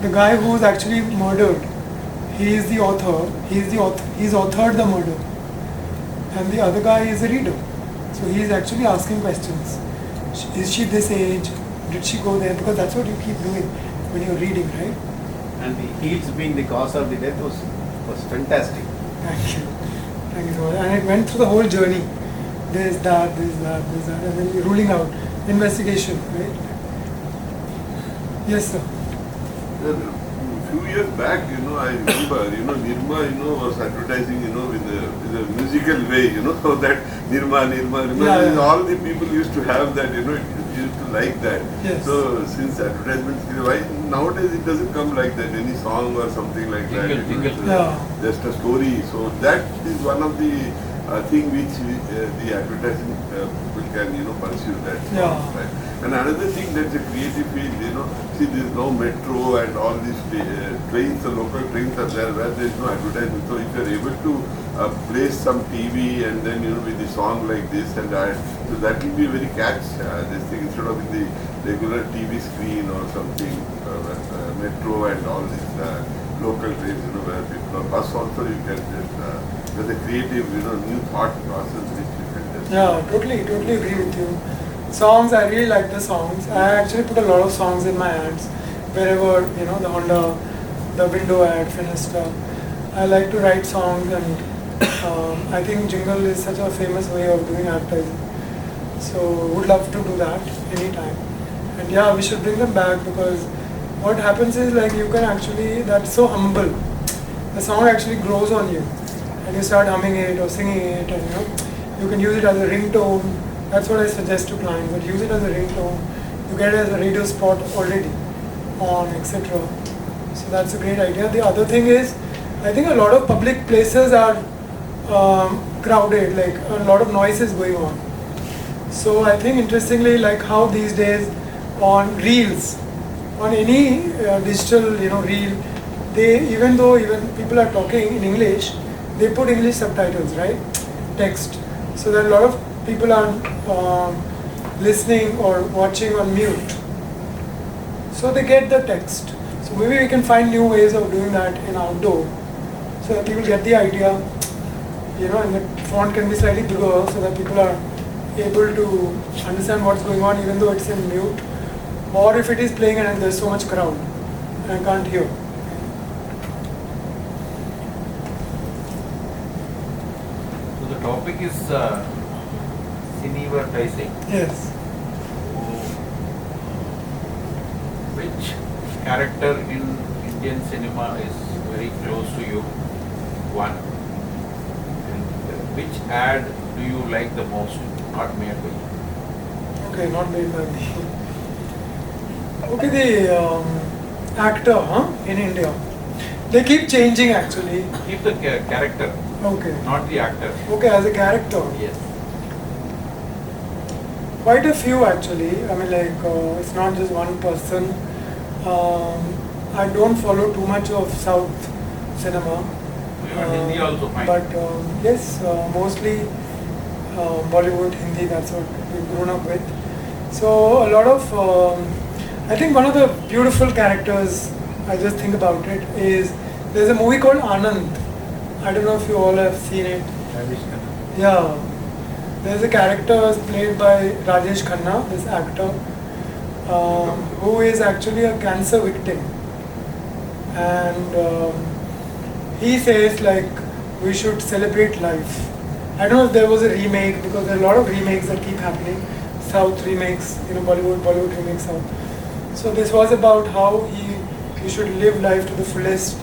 the guy who was actually murdered, he is the author, he's authored the murder, and the other guy is the reader. So he is actually asking questions. Is she this age? Did she go there? Because that's what you keep doing when you're reading, right? And the heels being the cause of the death was fantastic. Thank you so much. And it went through the whole journey. This, that, and then you're ruling out. Investigation, right? Yes, sir. A few years back, I remember, Nirma, was advertising, with a musical way, that Nirma. Yeah. All the people used to have that, it used to like that. Yes. So since advertisements, why nowadays it doesn't come like that, any song or something like that. Just a story. So that is one of the thing which the advertising people can pursue that. Right. And another thing, that's a creative field. See, there is no metro and all these trains, the local trains are there where there is no advertisement. So if you are able to place some TV and then with the song like this and that, so that will be very catch. This thing instead of in the regular TV screen or something, metro and all these local trains, where people are bus also you can just there's a creative, new thought process which you can just. Yeah, totally agree with you. Songs, I really like the songs. I actually put a lot of songs in my ads, wherever, the Honda, the window ad, Finista. I like to write songs, and I think jingle is such a famous way of doing advertising. So would love to do that anytime. And yeah, we should bring them back, because what happens is, like, you can actually, that's so humble. The song actually grows on you, and you start humming it or singing it, and you can use it as a ringtone. That's what I suggest to clients, that use it as a ringtone. You get it as a radio spot already on, etc. So that's a great idea. The other thing is, I think a lot of public places are crowded, like a lot of noise is going on. So I think interestingly, like how these days on reels, on any digital reel, even though people are talking in English, they put English subtitles, right? Text. So that a lot of people are listening or watching on mute. So they get the text. So maybe we can find new ways of doing that in outdoor, so that people get the idea, and the font can be slightly bigger, so that people are able to understand what's going on even though it's in mute, or if it is playing and there's so much crowd and I can't hear. So the topic is Cinevertising. Yes. Which character in Indian cinema is very close to you? One. And which ad do you like the most? Not made by you. Okay, not made by me. Okay, the actor in India. They keep changing actually. Keep the character. Okay. Not the actor. Okay, as a character. Yes. Quite a few actually. I mean, like it's not just one person. I don't follow too much of South cinema. Hindi also fine. But yes, mostly Bollywood, Hindi, that's what we've grown up with. So a lot of, I think one of the beautiful characters, I just think about it, is there's a movie called Anand. I don't know if you all have seen it. Yeah. There's a character played by Rajesh Khanna, this actor, who is actually a cancer victim. And he says, like, we should celebrate life. I don't know if there was a remake, because there are a lot of remakes that keep happening. South remakes, Bollywood remakes South. So this was about how he should live life to the fullest,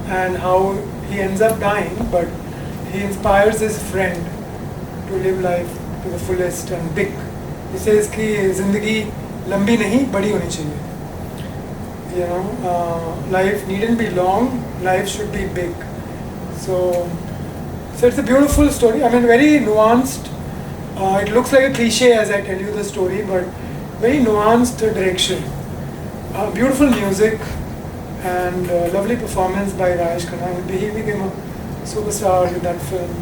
and how he ends up dying, but he inspires his friend to live life to the fullest and big. He says कि ज़िंदगी लंबी नहीं बड़ी होनी चाहिए. Life needn't be long, life should be big. So it's a beautiful story. I mean, very nuanced. It looks like a cliche as I tell you the story, but very nuanced direction. Beautiful music and lovely performance by Rajesh Khanna. He became a superstar with that film.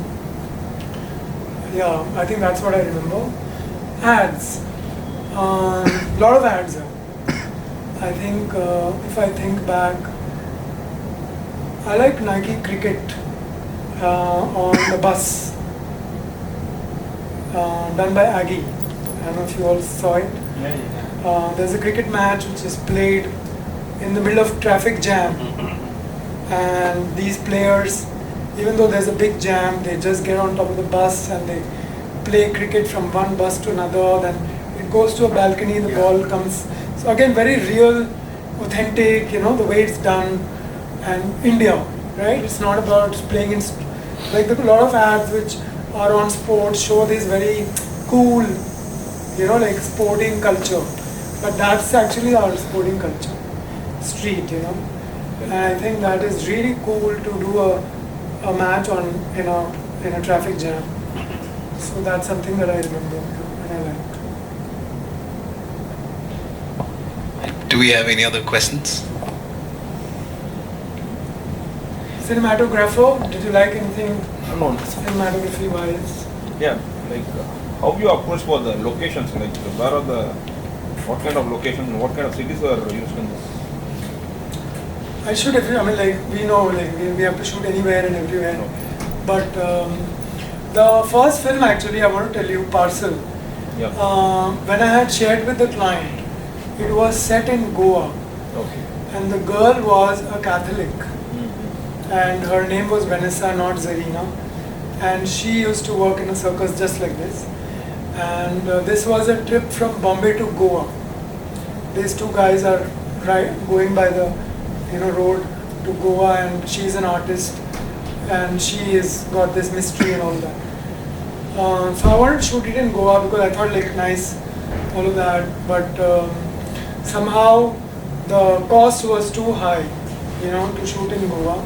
Yeah, I think that's what I remember. Ads. Lot of ads. I think if I think back, I like Nike Cricket on the bus, done by Aggie. I don't know if you all saw it. There's a cricket match which is played in the middle of traffic jam, and these players, even though there's a big jam, they just get on top of the bus and they play cricket from one bus to another. Then it goes to a balcony, the ball comes. So again, very real, authentic, the way it's done. And India, right? It's not about playing in, like a lot of ads which are on sports show this very cool, like sporting culture. But that's actually our sporting culture, street, And I think that is really cool to do a match in a traffic jam. So that's something that I remember and I like. Do we have any other questions? Cinematographer, did you like anything No. cinematography wise? Yeah, like how you approach for the locations, like where are what kind of locations, what kind of cities are used in this? We know, we have to shoot anywhere and everywhere. But the first film actually, I want to tell you, Parcel. Yeah. When I had shared with the client, it was set in Goa. Okay. And the girl was a Catholic. And her name was Vanessa, not Zarina. And she used to work in a circus just like this. And this was a trip from Bombay to Goa. These two guys are going by the road to Goa, and she's an artist, and she is got this mystery and all that. So I wanted to shoot it in Goa because I thought nice, all of that. But somehow the cost was too high, to shoot in Goa.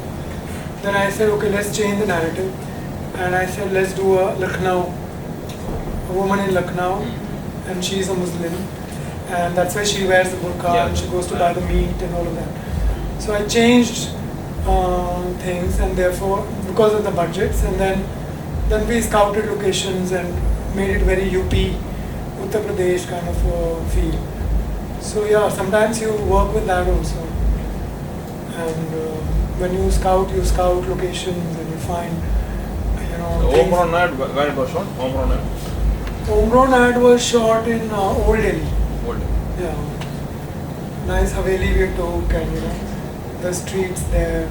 Then I said, okay, let's change the narrative. And I said, let's do a woman in Lucknow, and she's a Muslim. And that's why she wears the burqa and she goes to buy the meat and all of that. So I changed things, and therefore, because of the budgets, and then we scouted locations and made it very UP, Uttar Pradesh kind of feel. So yeah, sometimes you work with that also. And when you scout locations and you find, Omron ad, where it was shot? Omron ad? Omron ad was shot in Old Delhi. Old Delhi. Yeah. Nice Haveli we took, and the streets there.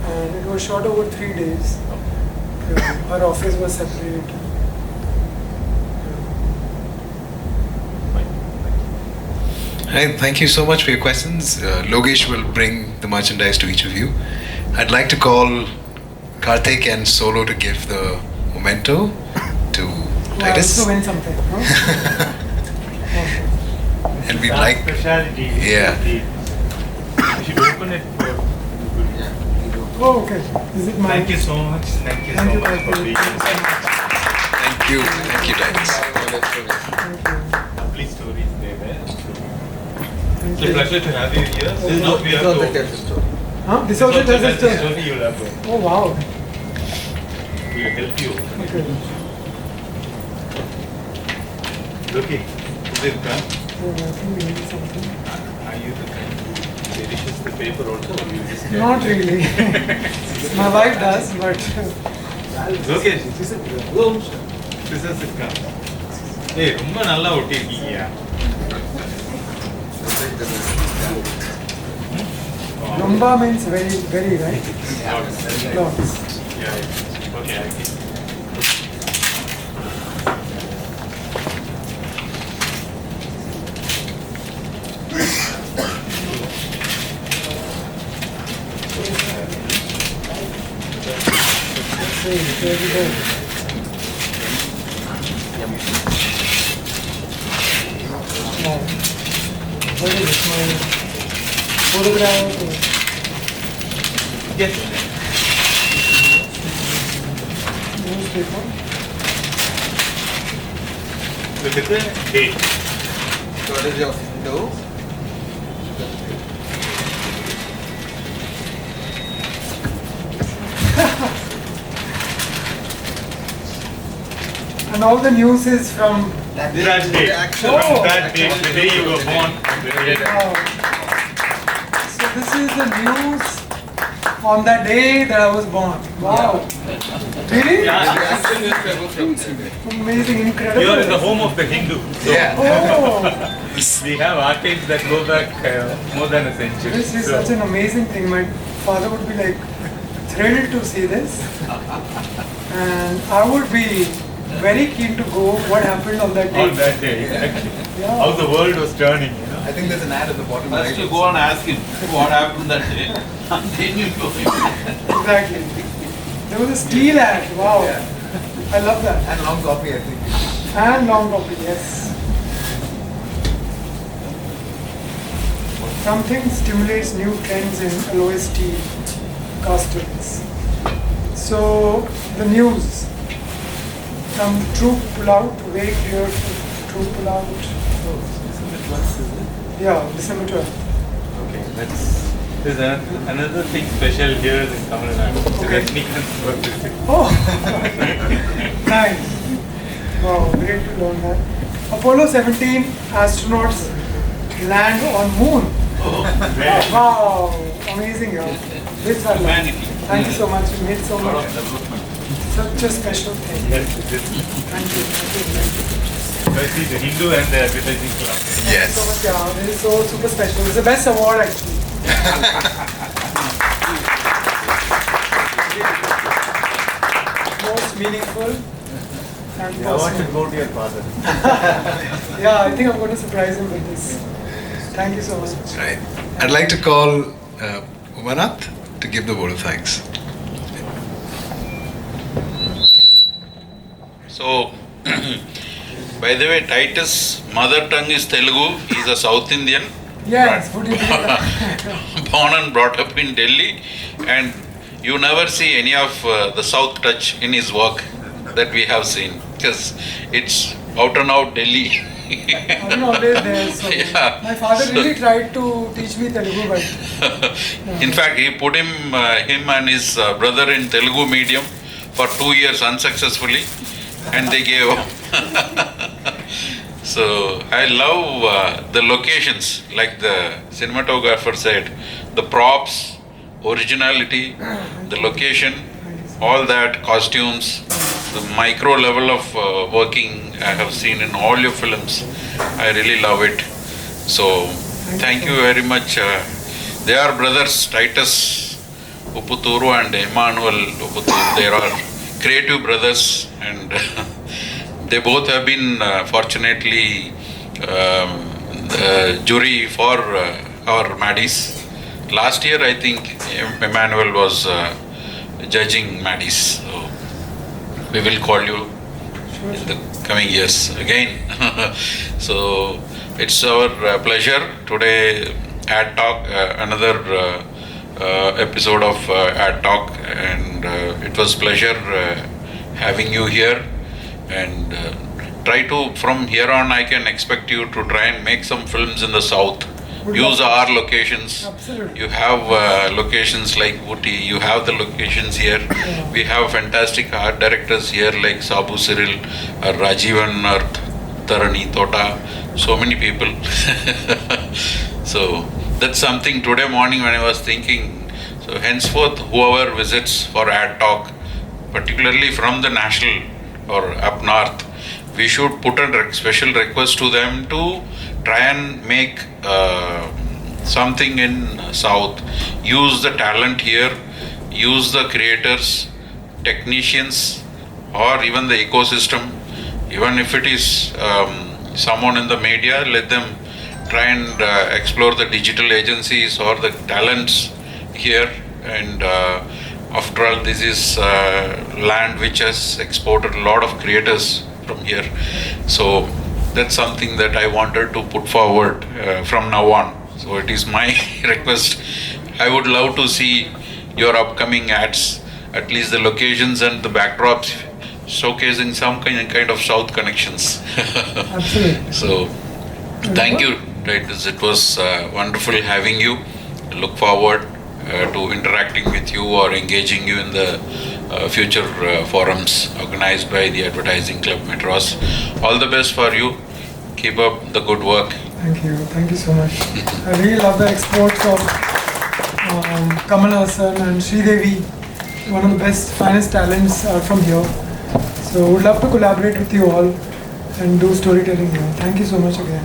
And it was shot over 3 days. Yeah. Our office was separate. Hi, thank you so much for your questions. Logesh will bring the merchandise to each of you. I'd like to call Karthik and Solo to give the memento to Titus. I also win something, no? And we'd like... specialty. Yeah. You should open it for... Oh, okay. Is it mine? Thank you so much. Thank you so much for being here. Thank you, Titus. Lovely stories there, man. It's a pleasure to have you here. Now we have to... Huh? This also tells the story. You'll have to... Oh, wow. We'll help you. Okay. Looking, is it done? Oh, I think we need something. Are you the kind who cherishes the paper also, or you just... Not really. My wife does, but... Okay. Scissors it comes. Hey, ரொம்ப நல்லா ஒட்டிருக்கீங்க. Lumba means very, very, right? Lots. Yeah. Okay, I get it. There we go. Wow. What is this? My photograph? Yes. Newspaper. Look at the date. What is your window? And all the news is from That date. From that date, the day you were born. Wow. So this is the news on the day that I was born. Wow. Really? Yeah. Amazing, incredible. You are in the home of the Hindu. So Oh. we have archives that go back more than a century. This is So- such an amazing thing. My father would be thrilled to see this. And I would be very keen to go what happened on that day. On that day, exactly. Yeah. How the world was turning. I think there's an ad at the bottom First right. you go and ask him what happened that day, and then you go. Exactly. There was a steel ad. Wow. I love that. And long copy, I think. And long copy, yes. something stimulates new trends in LOST costumes. So the news from troop pull-out, very clear troop pull-out. Yeah, December 12th. Okay, there's another thing special here in Tamil Nadu. Okay. Oh, nice. Wow, great to learn that. Apollo 17 astronauts land on moon. Wow, amazing. Yeah. This I love. Thank you so much. You made so much. Such a special thing. Thank you. I see the Hindu and the advertising club. Yes. So much, yeah. This is so super special. It's the best award actually. Most meaningful. And I want to go to your father. Yeah, I think I'm going to surprise him with this. Thank you so much. Right. I'd like to call Umanath to give the vote of thanks. So, by the way, Titus' mother tongue is Telugu. He's a South Indian. Yes, would you believe that? Born and brought up in Delhi, and you never see any of the South touch in his work that we have seen, because it's out and out Delhi. I'm always there. So Yeah. my father really tried to teach me Telugu, but In fact, he put him and his brother in Telugu medium for 2 years unsuccessfully, and they gave up. So I love the locations, like the cinematographer said, the props, originality, the location, all that, costumes, the micro level of working I have seen in all your films. I really love it. So thank you very much. They are brothers, Titus Upputuru and Emmanuel Upputuru. They are creative brothers, and they both have been fortunately the jury for our Maddies. Last year, I think Emmanuel was judging Maddies. So we will call you in the coming years again. So it's our pleasure today. Ad Talk, another episode of Ad Talk, and it was pleasure having you here. And try to, from here on, I can expect you to try and make some films in the south. Use our locations. Absolutely. You have locations like Ooty, you have the locations here. Yeah. We have fantastic art directors here like Sabu Cyril, or Rajivan, or Tarani Tota, so many people. So that's something today morning when I was thinking. So henceforth, whoever visits for Ad Talk, particularly from the national or up north, we should put a special request to them to try and make something in south. Use the talent here, use the creators, technicians, or even the ecosystem. Even if it is someone in the media, let them try and explore the digital agencies or the talents here. And after all, this is land which has exported a lot of creators from here. So that's something that I wanted to put forward from now on. So it is my request. I would love to see your upcoming ads, at least the locations and the backdrops, showcasing some kind of South connections. Absolutely. So thank you, Titus. It was wonderful having you. Look forward to interacting with you or engaging you in the future forums organized by the Advertising Club Madras. All the best for you. Keep up the good work. Thank you so much. I really love the exports of Kamal Hassan and Sridevi, one of the best, finest talents from here. So would love to collaborate with you all and do storytelling here. Thank you so much again.